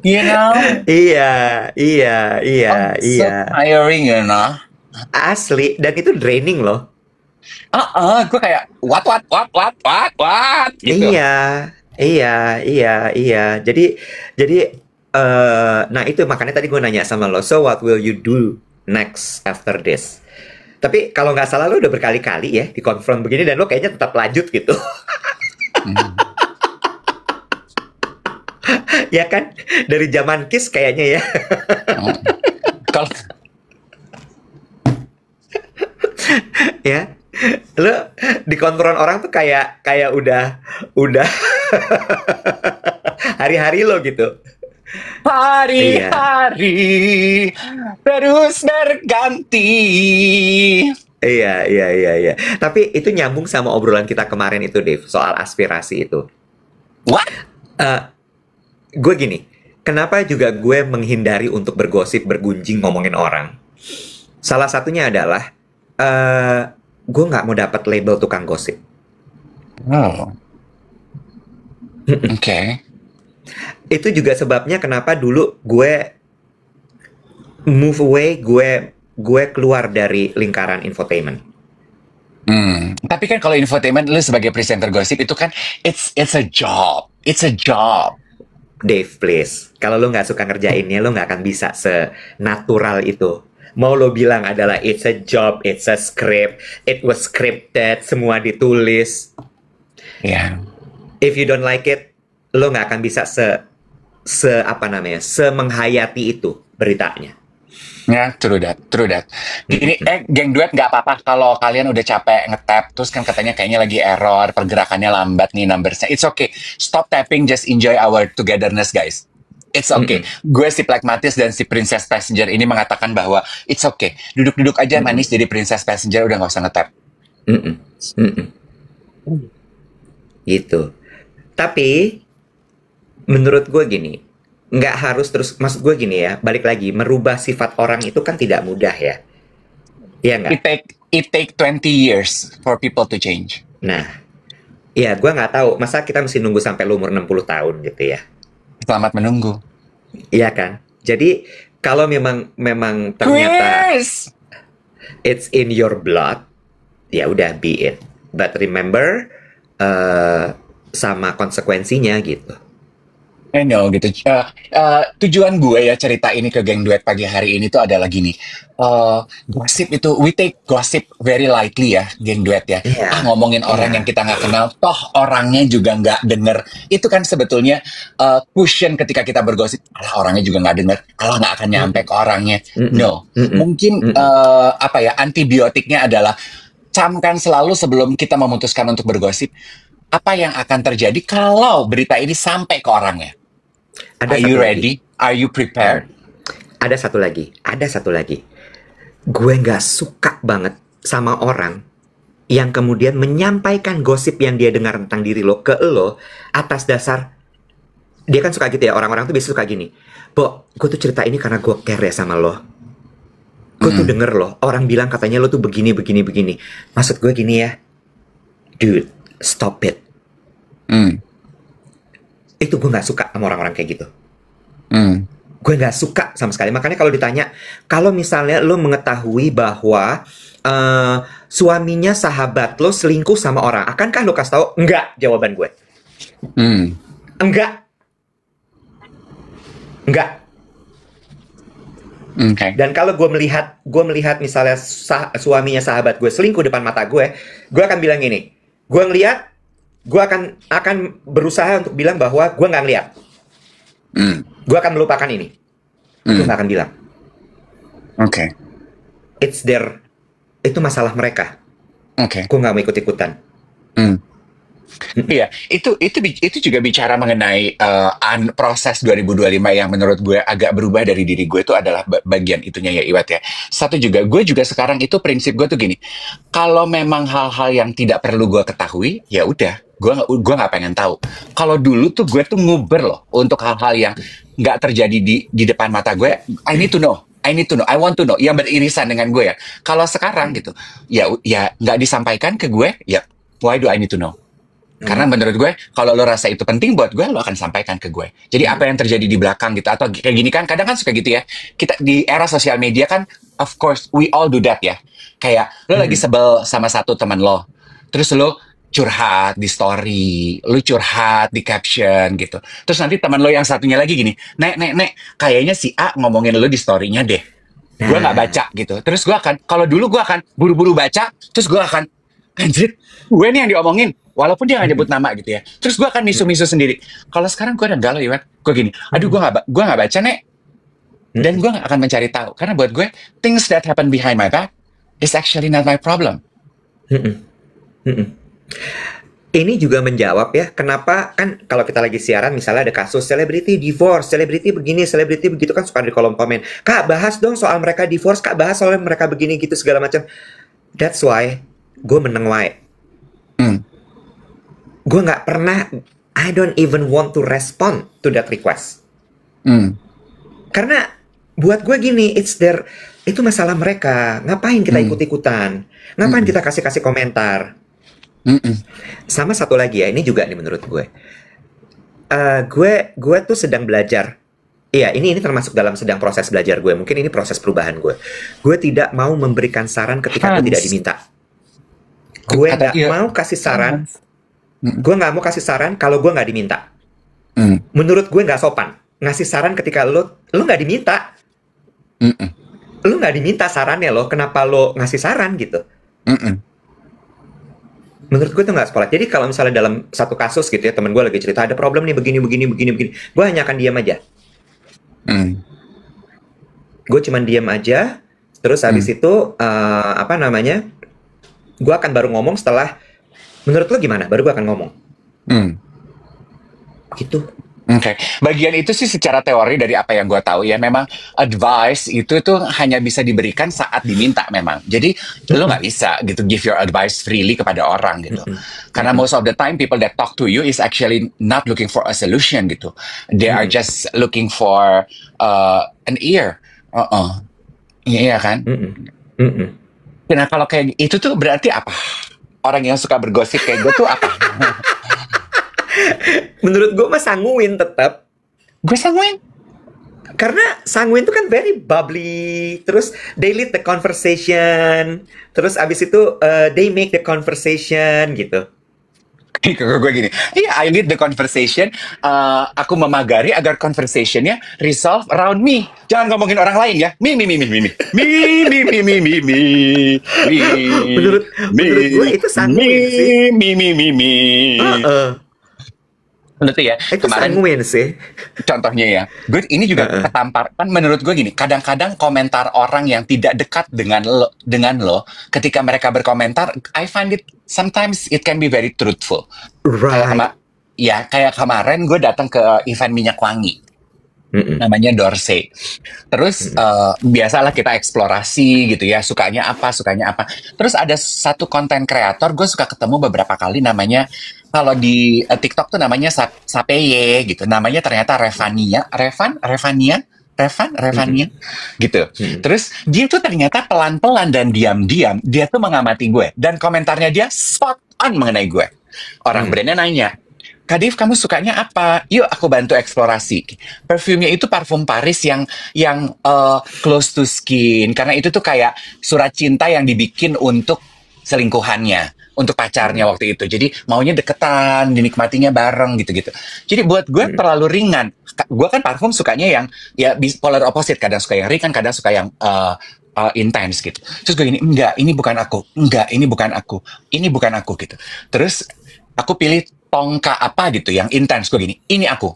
you know, Iya, iya, iya, oh iya. so tiring, you know. Asli, dan itu draining loh. Gue kayak what, gitu. Iya, iya, iya, iya. Jadi, nah itu makanya tadi gue nanya sama lo. So what will you do next after this? Tapi kalau nggak salah lo udah berkali-kali ya dikonfront begini dan lo kayaknya tetap lanjut gitu, Hmm. ya kan? Dari zaman Kiss kayaknya ya, Oh. Kalau ya. Lo dikonfront orang tuh kayak kayak udah hari-hari lo gitu. Iya. hari-hari terus berganti. Iya, iya, iya, iya. Tapi itu nyambung sama obrolan kita kemarin itu, Dave, soal aspirasi itu. What? Eh, gue gini, kenapa juga gue menghindari untuk bergosip, bergunjing, ngomongin orang? Salah satunya adalah, gue nggak mau dapat label tukang gosip. Oh, oke. Itu juga sebabnya kenapa dulu gue move away, gue keluar dari lingkaran infotainment. Tapi kan kalau infotainment lu sebagai presenter gosip itu kan it's a job. It's a job. Dave, please. Kalau lo nggak suka ngerjainnya, lo nggak akan bisa senatural itu. Mau lo bilang adalah it's a job, it's a script, it was scripted, semua ditulis. Ya. If you don't like it, lo nggak akan bisa apa namanya, semenghayati itu beritanya. Ya, true that, true that. Ini, geng duet nggak apa-apa kalau kalian udah capek nge-tap, terus kan katanya kayaknya lagi error, pergerakannya lambat nih numbersnya. It's okay. Stop tapping, just enjoy our togetherness, guys. It's okay. Mm-mm. Gue si Plagmatis dan si Princess Passenger ini mengatakan bahwa it's okay. Duduk-duduk aja Mm-mm. manis jadi Princess Passenger, udah nggak usah nge-tap. Mm-mm. Mm-mm. Gitu. Tapi menurut gue gini, nggak harus terus, maksud gue gini ya, balik lagi, merubah sifat orang itu kan tidak mudah ya. Iya nggak? It take 20 years for people to change. Nah, ya gue nggak tahu, masa kita mesti nunggu sampai lu umur 60 tahun gitu ya. Selamat menunggu. Iya kan? Jadi kalau memang memang ternyata Chris! it's in your blood, ya udah be it. But remember sama konsekuensinya gitu. I know gitu. Tujuan gue ya cerita ini ke geng duet pagi hari ini tuh adalah gini. Gosip itu, we take gossip very lightly ya, geng duet ya. Iya, Ngomongin orang yang iya. kita nggak kenal, toh orangnya juga nggak denger. Itu kan sebetulnya cushion ketika kita bergosip. Alah orangnya juga nggak denger, alah nggak akan nyampe Mm-mm, ke orangnya. mm-mm, No, mm-mm, mungkin mm-mm, apa ya antibiotiknya adalah camkan selalu sebelum kita memutuskan untuk bergosip. Apa yang akan terjadi kalau berita ini sampai ke orangnya? Ada Are you satu lagi. ready? Are you prepared? Ada satu lagi. Ada satu lagi. Gue nggak suka banget sama orang yang kemudian menyampaikan gosip yang dia dengar tentang diri lo ke lo atas dasar dia kan suka gitu ya, orang-orang tuh biasa suka gini. Bo, gue tuh cerita ini karena gue care ya sama lo. Gue tuh Mm, denger loh, orang bilang katanya lo tuh begini, begini, begini. Maksud gue gini ya, dude, stop it. mm, Itu gue nggak suka sama orang-orang kayak gitu. mm. Gue nggak suka sama sekali. Makanya kalau ditanya, kalau misalnya lo mengetahui bahwa suaminya sahabat lo selingkuh sama orang, akankah lo kasih tahu? Enggak, jawaban gue. Mm. Enggak, enggak. Okay. Dan kalau gue melihat misalnya suaminya sahabat gue selingkuh depan mata gue akan bilang gini, gue ngeliat, gue akan berusaha untuk bilang bahwa gue nggak ngeliat, Mm. gue akan melupakan ini, gue Mm. nggak akan bilang, Okay. it's their, itu masalah mereka, Okay. gue nggak mau ikut ikutan. Mm. Iya, itu juga bicara mengenai proses 2025 yang menurut gue agak berubah dari diri gue itu adalah bagian itunya ya Iwat ya. Satu juga, gue juga sekarang itu prinsip gue tuh gini, kalau memang hal-hal yang tidak perlu gue ketahui, ya udah, gue nggak pengen tahu. Kalau dulu tuh gue tuh nguber loh untuk hal-hal yang nggak terjadi di depan mata gue. I need to know. I need to know, I want to know, yang beririsan dengan gue ya. Kalau sekarang gitu, ya nggak disampaikan ke gue, ya why do I need to know? Karena menurut gue, kalau lo rasa itu penting buat gue, lo akan sampaikan ke gue. Jadi apa yang terjadi di belakang gitu, atau kayak gini kan, kadang kan suka gitu ya. Kita di era sosial media kan, of course, we all do that ya. Kayak lo lagi sebel sama satu teman lo, terus lo curhat di story, lo curhat di caption gitu. Terus nanti teman lo yang satunya lagi gini, nek, kayaknya si A ngomongin lo di story-nya deh. Gue nggak Nah, baca gitu. Terus gue akan, kalau dulu gue akan buru-buru baca, terus gue akan, anjir, gue nih yang diomongin. Walaupun dia nggak nyebut nama gitu ya. Terus gue akan misu-misu sendiri. Kalau sekarang gue udah galau ya, gue gini, aduh gue nggak baca nek, dan gue nggak akan mencari tahu. Karena buat gue, things that happen behind my back is actually not my problem. ini juga menjawab ya, kenapa kan kalau kita lagi siaran misalnya ada kasus selebriti divorce, selebriti begini, selebriti begitu kan suka di kolom komen. Kak, bahas dong soal mereka divorce, Kak, bahas soal mereka begini gitu segala macam. That's why gue meneng wae. Hmm. Gue nggak pernah, I don't even want to respond to that request. Hmm. Karena buat gue gini, itu masalah mereka. Ngapain kita ikut-ikutan? Ngapain kita kasih-kasih komentar? Mm-mm. Sama satu lagi ya, ini juga nih menurut gue. Gue tuh sedang belajar. Iya, ini termasuk dalam sedang proses belajar gue. Mungkin ini proses perubahan gue. Gue tidak mau memberikan saran ketika gue tidak diminta. Gue nggak mau kasih saran. Gue nggak mau kasih saran kalau gue nggak diminta. Menurut gue nggak sopan ngasih saran ketika lo nggak diminta. Lo nggak diminta sarannya lo, kenapa lo ngasih saran gitu? Menurut gue itu nggak sekolah. Jadi kalau misalnya dalam satu kasus gitu ya, temen gue lagi cerita ada problem nih begini, gue hanya akan diam aja. Gue cuman diam aja. Terus habis itu apa namanya? Gue akan baru ngomong setelah. Menurut lo gimana? Baru gue akan ngomong. Gitu. Oke, bagian itu sih secara teori dari apa yang gue tahu ya, memang advice itu tuh hanya bisa diberikan saat diminta memang. Jadi lo nggak bisa gitu give your advice freely kepada orang gitu. Karena most of the time people that talk to you is actually not looking for a solution gitu. They are just looking for an ear. Iya kan? Nah kalau kayak itu tuh berarti apa? Orang yang suka bergosip kayak gue tuh apa? Menurut gue mah sanguin tetap. Gue sanguin. Karena sanguin itu kan very bubbly. Terus they lead the conversation. Terus abis itu they make the conversation gitu. Gue gini, iya, I lead the conversation. Aku memagari agar conversationnya resolve around me. Jangan ngomongin orang lain ya. Me. Menurut gue itu sanguin sih. Me. Menurut ya, Itu kemarin sanguin sih. contohnya ya, gue ini juga ketampar kan menurut gue gini, kadang-kadang komentar orang yang tidak dekat dengan lo, ketika mereka berkomentar, I find it sometimes it can be very truthful. Right. Kayak kemarin gue datang ke event minyak wangi. Namanya Dorsey. Terus biasalah kita eksplorasi gitu ya, sukanya apa. Terus ada satu konten kreator, gue suka ketemu beberapa kali, namanya kalau di TikTok tuh namanya Sapeye gitu. Namanya ternyata Revania gitu. Terus dia tuh ternyata pelan-pelan dan diam-diam dia tuh mengamati gue, dan komentarnya dia spot on mengenai gue. Orang brandnya nanya, Kak Dev, kamu sukanya apa? Yuk aku bantu eksplorasi. Parfumnya itu parfum Paris yang close to skin. Karena itu tuh kayak surat cinta yang dibikin untuk selingkuhannya, untuk pacarnya waktu itu. Jadi maunya deketan, dinikmatinya bareng gitu-gitu. Jadi buat gue terlalu ringan. Gue kan parfum sukanya yang ya polar opposite. Kadang suka yang ringan, kadang suka yang intens gitu. Terus gue gini, enggak, ini bukan aku. Enggak, ini bukan aku. Ini bukan aku gitu. Terus aku pilih tongka apa gitu yang intens. Gue gini, ini aku.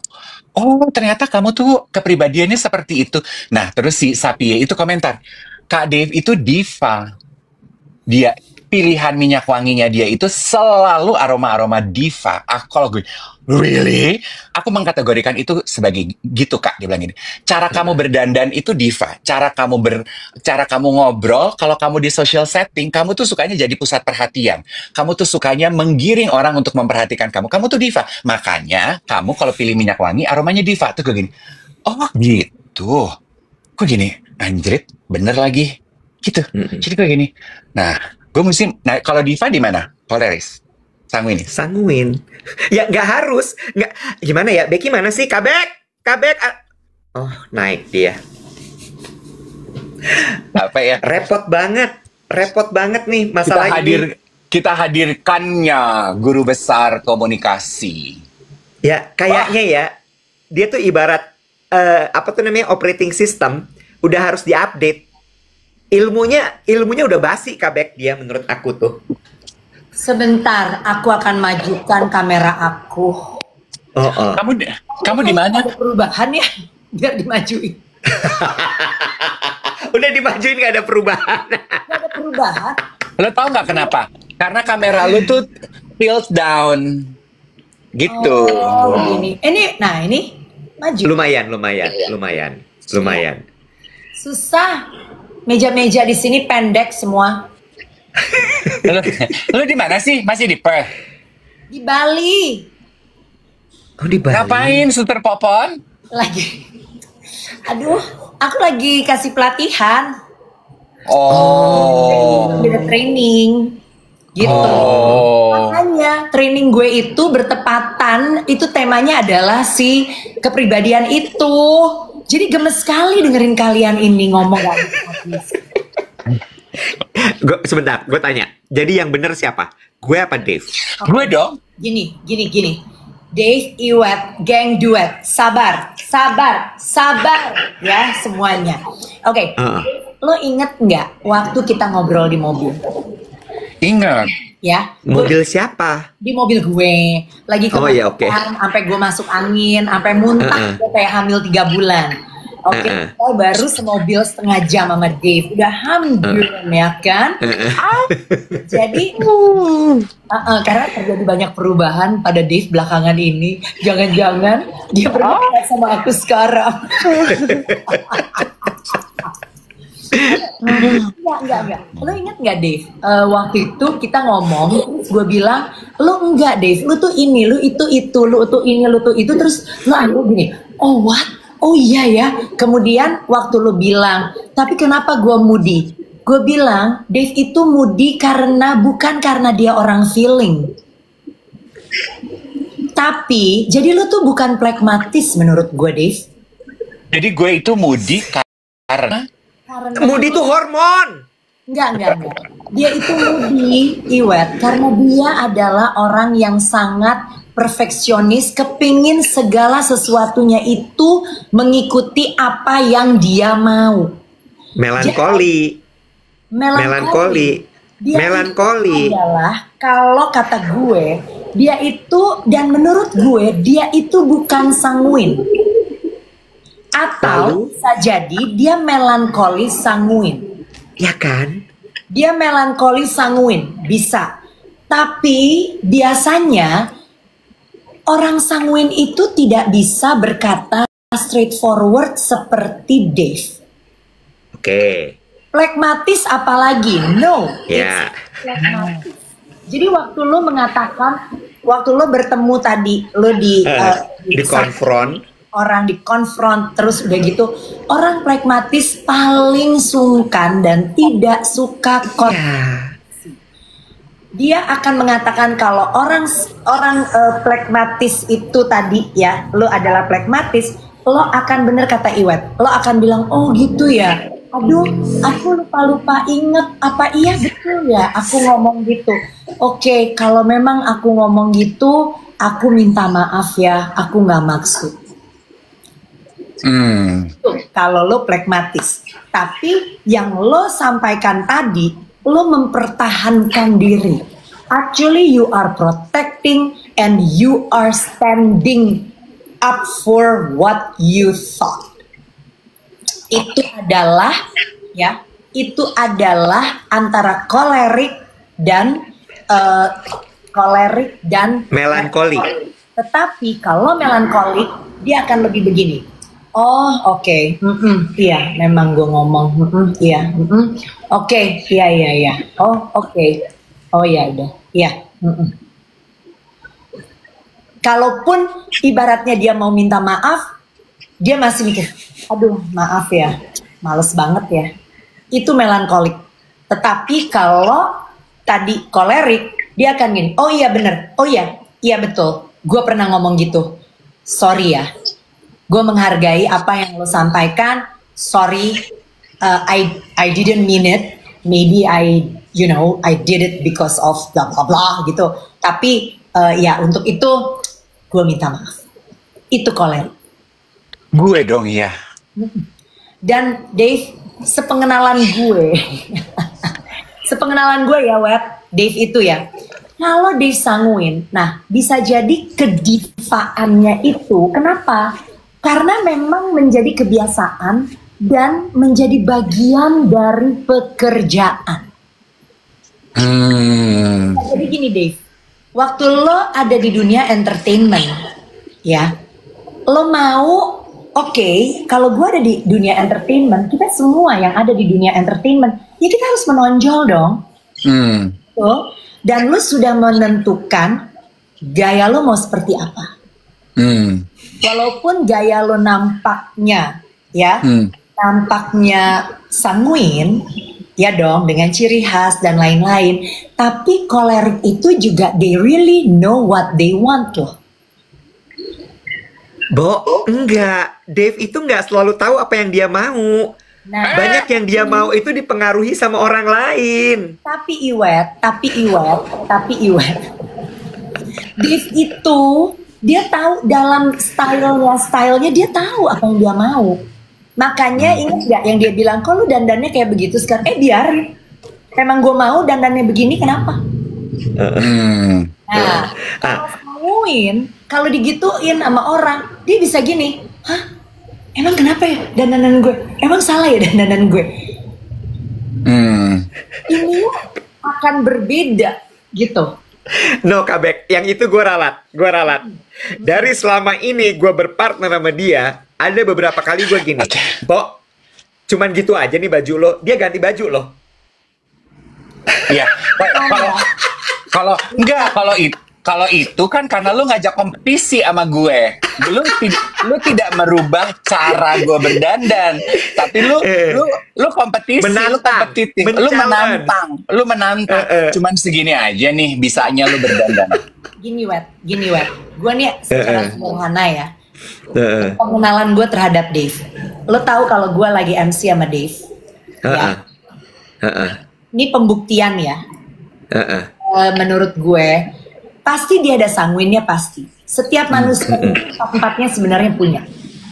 Oh, ternyata kamu tuh kepribadiannya seperti itu. Nah, terus si Sapie itu komentar, Kak Dave itu diva. pilihan minyak wanginya dia itu selalu aroma-aroma diva. Kalau gue, really? Aku mengkategorikan itu sebagai gitu Kak, dia bilang gini. Cara kamu berdandan itu diva. Cara kamu ngobrol, kalau kamu di social setting, kamu tuh sukanya jadi pusat perhatian. Kamu tuh sukanya menggiring orang untuk memperhatikan kamu. Kamu tuh diva. Makanya kamu kalau pilih minyak wangi, aromanya diva. Tuh gue gini, oh gitu. Kok gini, anjrit, bener lagi. Gitu. Jadi gue gini, nah, kalau diva di mana? Koleris. Sanguin. Sanguin. Ya nggak harus. Nggak. Gimana ya? Becky mana sih? Kabek. Oh, naik dia. Apa ya? Repot banget nih masalah ini. Kita hadirkannya guru besar komunikasi. Ya, kayaknya ya. Dia tuh ibarat apa tuh namanya, operating system udah harus diupdate. Ilmunya udah basi Kabek dia menurut aku tuh. Sebentar, aku akan majukan kamera aku. Kamu di mana? Ada perubahan ya, biar dimajuin. Udah dimajuin gak ada perubahan. Gak ada perubahan. Lo tau nggak kenapa? Karena kamera lu tuh tilt down. Gitu. Oh, begini. Ini maju. Lumayan. Susah. Meja-meja di sini pendek semua. Lu di mana sih? Masih di Perth? Di Bali. Oh, di Bali. Ngapain, Suster Popon? Aduh, aku lagi kasih pelatihan. Beda training. Gitu. Makanya training gue itu bertepatan, itu temanya adalah si kepribadian itu. Jadi gemes sekali dengerin kalian ini ngomong. Sebentar, gue tanya. Jadi yang bener siapa? Gue apa Dave? Gue dong. Gini. Dave, Iwet, geng duet. Sabar ya semuanya. Oke. Lo inget nggak waktu kita ngobrol di mobil? Ingat. Ya. Mobil siapa? Di mobil gue. Lagi kemarin, sampai gue masuk angin, sampai muntah, gue kayak hamil 3 bulan. Oke, saya baru semobil setengah jam sama Dave. Udah hamil ya kan? Jadi, karena terjadi banyak perubahan pada Dave belakangan ini. Jangan-jangan dia berbeda sama aku sekarang. Enggak. Lo inget nggak Dave? Waktu itu kita ngomong, terus gue bilang, lo enggak Dave, lo tuh ini, lo itu, lo tuh ini, lo tuh itu, terus lo anggap gini, oh what? Oh iya ya. Kemudian waktu lo bilang, tapi kenapa gue moody? Gue bilang, Dave itu moody bukan karena dia orang feeling. Tapi, jadi lo tuh bukan pragmatis menurut gue Dave. Jadi gue itu moody karena moody itu hormon. Enggak. Dia itu moody, Iwet, karena dia adalah orang yang sangat perfeksionis, kepingin segala sesuatunya itu mengikuti apa yang dia mau. Melankoli. Adalah, kalau kata gue, dia itu, dan menurut gue, dia itu bukan sanguin. Atau bisa jadi dia melankoli sanguin. Ya kan? Dia melankoli sanguin, bisa. Tapi biasanya orang sanguin itu tidak bisa berkata straightforward seperti Dave. Oke. Pragmatis apalagi? No. Ya. Pragmatis. Jadi waktu lo mengatakan, waktu lo bertemu tadi, lo dikonfront. Orang dikonfront terus udah gitu, orang pragmatis paling sungkan dan tidak suka Dia akan mengatakan kalau orang pragmatis itu tadi ya, lo adalah pragmatis, lo akan bener kata Iwet, lo akan bilang oh gitu ya, aduh aku lupa inget, apa iya betul ya aku ngomong gitu. Oke, kalau memang aku ngomong gitu, aku minta maaf ya, aku nggak maksud. Kalau lo pragmatis, tapi yang lo sampaikan tadi, lo mempertahankan diri. Actually you are protecting and you are standing up for what you thought. Itu adalah antara kolerik dan eh, kolerik dan Melankoli. Tetapi kalau melankolik dia akan lebih begini. Oh oke, iya memang gue ngomong, iya, oke, iya, oh oke, oh ya udah, iya. Kalaupun ibaratnya dia mau minta maaf, dia masih mikir, aduh maaf ya, males banget ya. Itu melankolik. Tetapi kalau tadi kolerik, dia akan gini, oh iya bener, oh iya betul, gue pernah ngomong gitu, sorry ya, gue menghargai apa yang lo sampaikan, sorry, I didn't mean it, maybe I did it because of blah blah blah gitu, tapi ya untuk itu gue minta maaf. Itu kolerik. Gue dong ya. Dan Dave, sepengenalan gue ya Web, Dave itu ya, kalau Dave sanguin, nah bisa jadi kedivaannya itu, kenapa? Karena memang menjadi kebiasaan dan menjadi bagian dari pekerjaan. Jadi gini Dave, waktu lo ada di dunia entertainment, ya, lo mau, oke, kalau gue ada di dunia entertainment, kita semua yang ada di dunia entertainment, ya kita harus menonjol dong. Tuh. Dan lo sudah menentukan gaya lo mau seperti apa. Walaupun gaya lo nampaknya, ya, nampaknya sanguin, ya dong, dengan ciri khas dan lain-lain. Tapi kolerik itu juga they really know what they want loh. Enggak. Dave itu enggak selalu tahu apa yang dia mau. Nah, banyak yang dia mau itu dipengaruhi sama orang lain. Tapi Iwet. Dave itu dia tahu dalam stylenya dia tahu apa yang dia mau. Makanya ingat gak yang dia bilang, kok lu dandannya kayak begitu sekarang? Biarin. Emang gue mau dandannya begini, kenapa? Nah, kalau ngomongin, kalau digituin sama orang, dia bisa gini, hah? Emang kenapa ya dandanan gue? Emang salah ya dandanan gue? Ini akan berbeda gitu. No Kabek, yang itu gue ralat. Dari selama ini gue berpartner sama dia, ada beberapa kali gue gini, Bo, cuman gitu aja nih baju lo, dia ganti baju lo. Iya. Kalau itu kan karena lu ngajak kompetisi sama gue. Lu tidak merubah cara gue berdandan, tapi lu kompetisi, lu kompetitif, lu menantang. Cuman segini aja nih bisanya lu berdandan. Gini Wet. Gue nih secara sederhana ya. Pengenalan gue terhadap Dave. Lo tahu kalau gue lagi MC sama Dave. Ya. Ini pembuktian ya. Menurut gue pasti dia ada sanguinnya pasti. Setiap manusia empat-empatnya sebenarnya punya.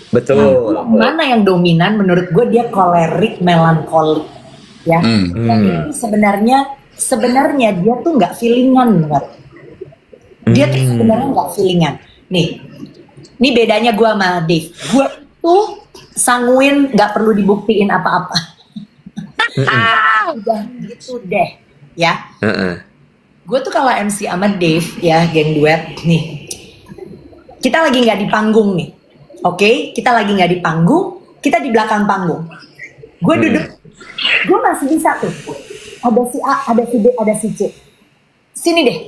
Betul. Mana yang dominan menurut gue dia kolerik melankolik. Ya. Tapi sebenarnya dia tuh nggak feelingan, kan? Dia tuh sebenarnya nggak feelingan. Nih bedanya gue sama Dave. Gue tuh sanguin nggak perlu dibuktiin apa-apa. Udah gitu deh, ya. Gue tuh kalau MC sama Dave, ya geng duet, nih. Kita lagi nggak di panggung nih, oke? Kita lagi nggak di panggung, kita di belakang panggung. Gue duduk, gue masih bisa tuh. Ada si A, ada si B, ada si C. Sini deh,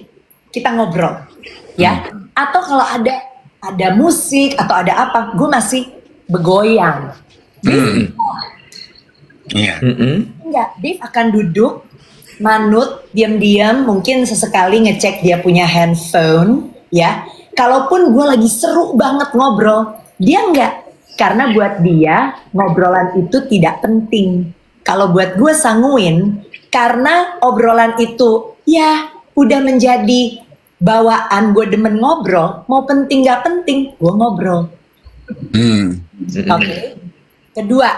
kita ngobrol, ya. Atau kalau ada musik atau ada apa, gue masih bergoyang. Enggak, Dave akan duduk, manut, diam-diam, mungkin sesekali ngecek dia punya handphone, ya. Kalaupun gue lagi seru banget ngobrol, dia enggak. Karena buat dia, ngobrolan itu tidak penting. Kalau buat gue sanguin, karena obrolan itu, ya udah menjadi bawaan gue demen ngobrol, mau penting gak penting, gue ngobrol. Oke. Kedua,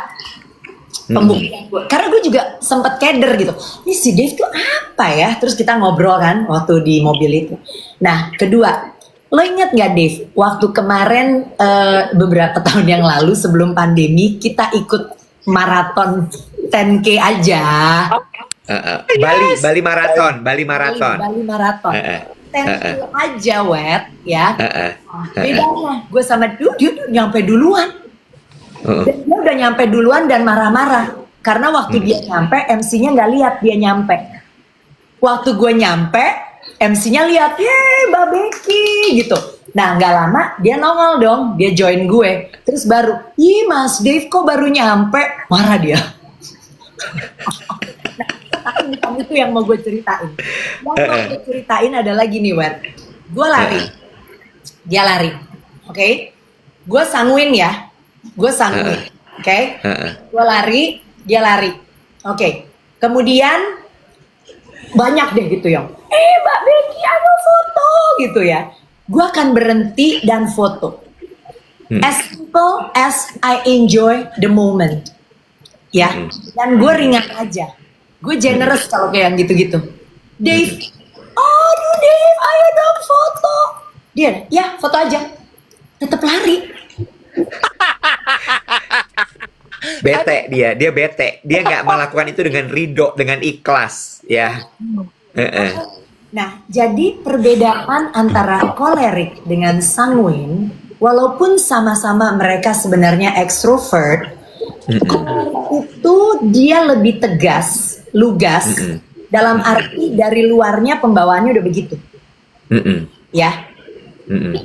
pembuktian gue, karena gue juga sempet keder gitu. Ini si Dave tuh apa ya? Terus kita ngobrol kan waktu di mobil itu. Nah, kedua, lo inget gak Dave? Waktu kemarin beberapa tahun yang lalu sebelum pandemi kita ikut maraton 10K aja. Bali, Bali Marathon, Bali Marathon. Bali Marathon. Heeh. Tentu aja, Wet, ya. Heeh. Bedanya, gue sama dia nyampe duluan. Heeh. Dan dia udah nyampe duluan dan marah-marah. Karena waktu dia nyampe, MC-nya nggak lihat dia nyampe. Waktu gue nyampe, MC-nya lihat, yeay Mbak Becky, gitu. Nah, nggak lama, dia nongol dong, dia join gue. Terus baru, ih Mas Dave kok baru nyampe? Marah dia. Tapi bukan itu yang mau gue ceritain. Yang mau gue ceritain adalah gini, Wer. Gue lari, dia lari, oke? Gue sanguin ya, gue sanguin, oke? Gue lari, dia lari, oke? Kemudian banyak deh gitu yang, Mbak Becky ayo foto gitu ya. Gue akan berhenti dan foto. As simple as I enjoy the moment, ya. Dan gue ringan aja. Gue generous kalau kayak yang gitu-gitu. Dave, aduh Dave, ayo dong foto. Dia, ya foto aja. Tetap lari. Bete dia bete. Dia nggak melakukan itu dengan ridho, dengan ikhlas, ya. Nah, jadi perbedaan antara kolerik dengan sanguin, walaupun sama-sama mereka sebenarnya ekstrovert, itu dia lebih tegas, lugas, dalam arti dari luarnya pembawaannya udah begitu, ya.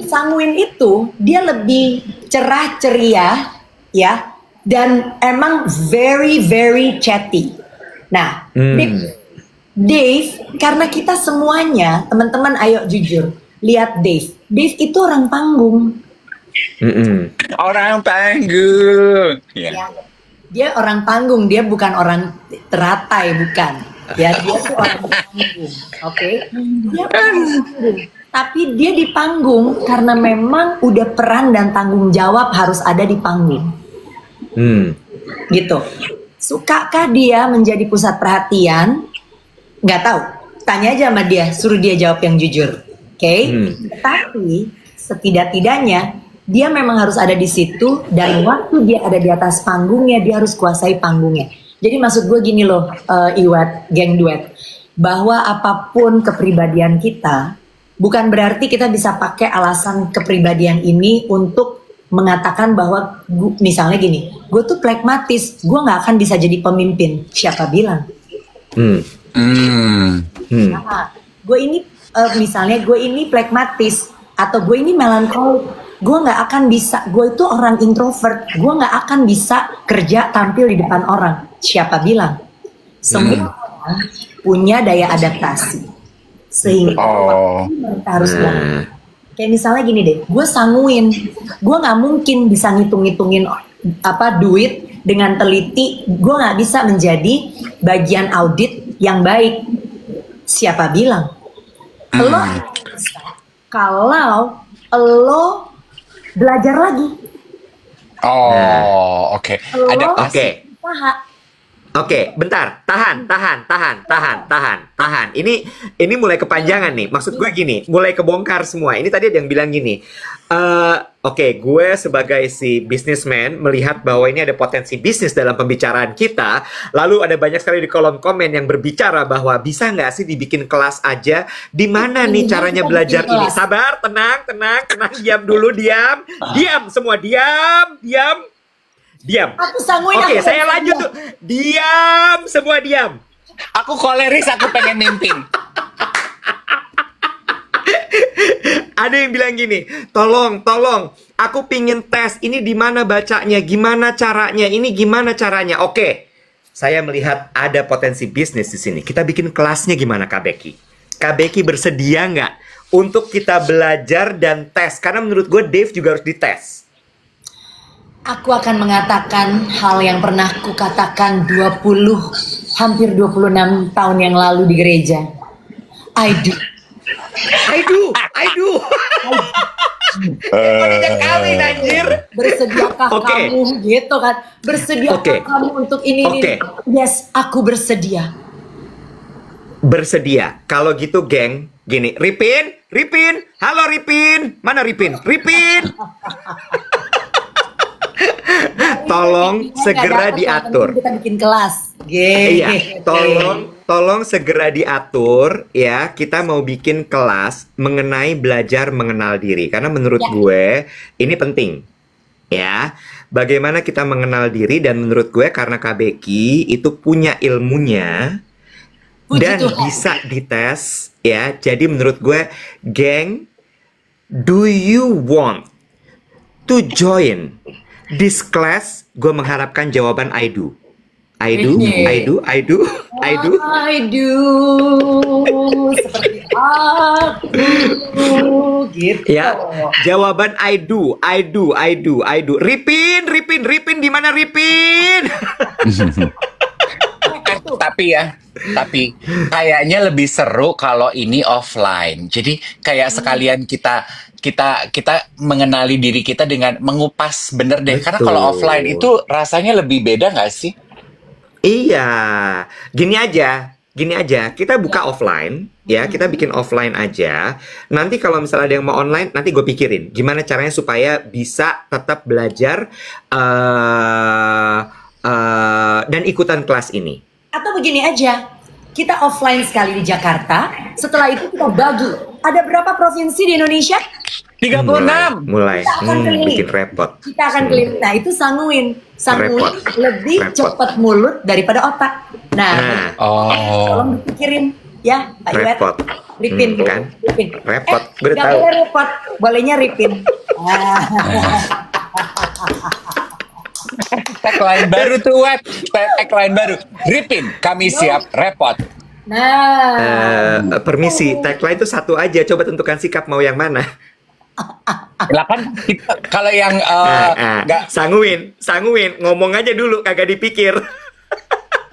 Sanguin itu dia lebih cerah ceria, ya, dan emang very very chatty. Nah, Dave, karena kita semuanya teman-teman, ayo jujur, lihat Dave. Dave itu orang panggung. Orang panggung. Ya. Dia orang panggung, dia bukan orang teratai, bukan. Ya, dia tuh orang panggung, oke? Dia orang panggung. Tapi dia di panggung karena memang udah peran dan tanggung jawab harus ada di panggung. Gitu. Sukakah dia menjadi pusat perhatian? Nggak tahu. Tanya aja sama dia, suruh dia jawab yang jujur. Oke? Tapi setidak-tidaknya dia memang harus ada di situ, dan waktu dia ada di atas panggungnya, dia harus kuasai panggungnya. Jadi maksud gue gini loh, Iwat, geng duet, bahwa apapun kepribadian kita, bukan berarti kita bisa pakai alasan kepribadian ini untuk mengatakan bahwa misalnya gini, gue tuh pragmatis, gue nggak akan bisa jadi pemimpin. Siapa bilang? Nah, gue ini misalnya gue ini pragmatis atau gue ini melankolik, gue nggak akan bisa. Gue itu orang introvert, gue nggak akan bisa kerja tampil di depan orang. Siapa bilang? Semua orang punya daya adaptasi, sehingga mereka harus belajar. Kayak misalnya gini deh, gue sanguin, gue nggak mungkin bisa ngitung-ngitungin duit dengan teliti. Gue nggak bisa menjadi bagian audit yang baik. Siapa bilang? Lo bisa kalau lo belajar lagi. Oke. Oke, bentar, tahan. Ini mulai kepanjangan nih. Maksud gue gini, mulai kebongkar semua. Ini tadi ada yang bilang gini. Gue sebagai si businessman melihat bahwa ini ada potensi bisnis dalam pembicaraan kita. Lalu ada banyak sekali di kolom komen yang berbicara bahwa bisa nggak sih dibikin kelas aja? Di mana nih caranya belajar ini? Sabar, tenang. Diam dulu, diam semua, diam. Oke, saya lanjut tuh. Diam, semua diam. Aku koleris, aku pengen mimpin. Ada yang bilang gini, tolong, aku pingin tes, ini di mana bacanya, gimana caranya, ini gimana caranya. Oke, saya melihat ada potensi bisnis di sini. Kita bikin kelasnya gimana, Kak Becky? Kak Becky bersedia nggak untuk kita belajar dan tes? Karena menurut gue Dave juga harus dites. Aku akan mengatakan hal yang pernah kukatakan hampir 26 tahun yang lalu di gereja. I do. Banyak kali, anjir. Bersediakah kamu gitu kan? Bersediakah kamu untuk ini? Yes, aku bersedia. Bersedia. Kalau gitu, geng, gini, Ripin, halo Ripin, mana Ripin? Tolong segera diatur. Kita bikin kelas. Iya, tolong tolong segera diatur ya. Kita mau bikin kelas mengenai belajar mengenal diri. Karena menurut Ya. gue ini penting ya. Bagaimana kita mengenal diri, dan menurut gue karena Kak Becky itu punya ilmunya Puji dan Tuhan. bisa dites ya. Jadi menurut gue, geng, do you want to join this class? Gue mengharapkan jawaban I do. I do, I do, I do, I do. I do seperti aku gitu. Ya, jawaban I do, I do, I do, I do. Ripin, Ripin, Ripin, di mana Ripin? Tapi kayaknya lebih seru kalau ini offline. Jadi kayak sekalian kita mengenali diri kita dengan mengupas bener deh. Karena kalau Betul. offline itu rasanya lebih beda nggak sih? Iya, gini aja, kita buka offline, ya, kita bikin offline aja. Nanti kalau misalnya ada yang mau online, nanti gue pikirin gimana caranya supaya bisa tetap belajar dan ikutan kelas ini. Atau begini aja, kita offline sekali di Jakarta, setelah itu kita bagi. Ada berapa provinsi di Indonesia? 36. Mulai, Kita akan keliling. bikin repot. Kita akan keliling. Nah itu sanguin Repot. lebih Repot. cepat mulut daripada otak. Nah, Oh. tolong dipikirin ya Pak Iwet. Repot. Ripin, Kan? Ripin. Repot, gue udah nggak tahu. boleh repot, bolehnya Ripin. Tagline baru tuh, Wet. Tagline baru. Ripin, kami siap repot. Nah, Permisi, tagline itu satu aja. Coba tentukan sikap mau yang mana. Lah kan kalau yang nggak Sanguin, ngomong aja dulu, kagak dipikir.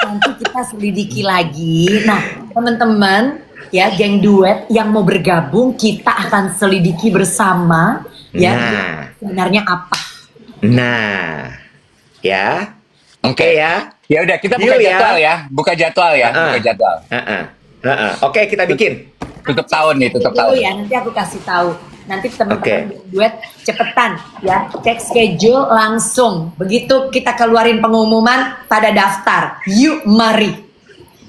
nanti kita selidiki lagi. Nah, teman-teman, ya geng duet yang mau bergabung, kita akan selidiki bersama ya Nah. sebenarnya apa. Nah, ya, oke ya. Ya udah kita buka Deal ya. jadwal ya. Buka jadwal ya. Buka jadwal. Oke, kita bikin. Tutup tahun nih, tutup Dulu tahun. ya, nanti aku kasih tahu. Nanti teman-teman Oke. geng duet cepetan ya, cek schedule langsung. Begitu kita keluarin pengumuman pada daftar. Yuk mari.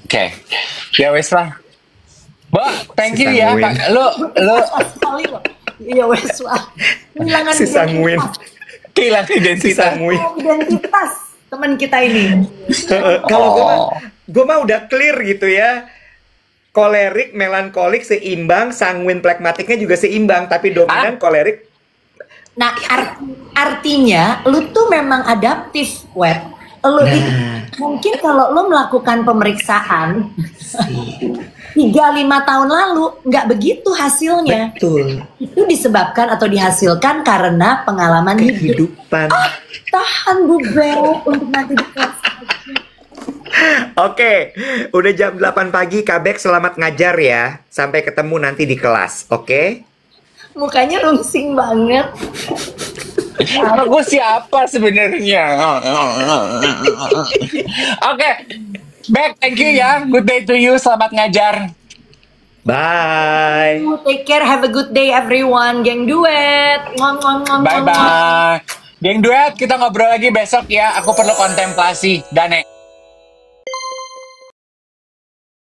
Oke. Ya wes lah. Mbak, thank you Si ya. Sanguin. Kak. Lo Sekali loh. Iya wes lah. Kehilangan Si Sanguin. kehilangan Si identitas. Sanguin. identitas teman kita ini. Kalau gue mah udah clear gitu ya. Kolerik, melankolik seimbang, sanguin, plekmatiknya juga seimbang, tapi dominan kolerik. Nah, artinya lu tuh memang adaptif, Web. Lu itu mungkin kalau lu melakukan pemeriksaan 3-5 tahun lalu nggak begitu hasilnya. Betul. Itu disebabkan atau dihasilkan karena pengalaman hidup. Kehidupan. Tahan Bu Bel untuk nanti di kelas. Oke, udah jam 8 pagi, Kabek selamat ngajar ya. Sampai ketemu nanti di kelas, oke? Mukanya rungsing banget. Gue siapa sebenarnya? Oke. Back, thank you ya. Good day to you. Selamat ngajar. Bye. Take care, have a good day everyone. Geng duet. Ngom, ngom, ngom, Bye ngom, ngom. bye. Geng duet, kita ngobrol lagi besok ya. Aku perlu kontemplasi. Dane.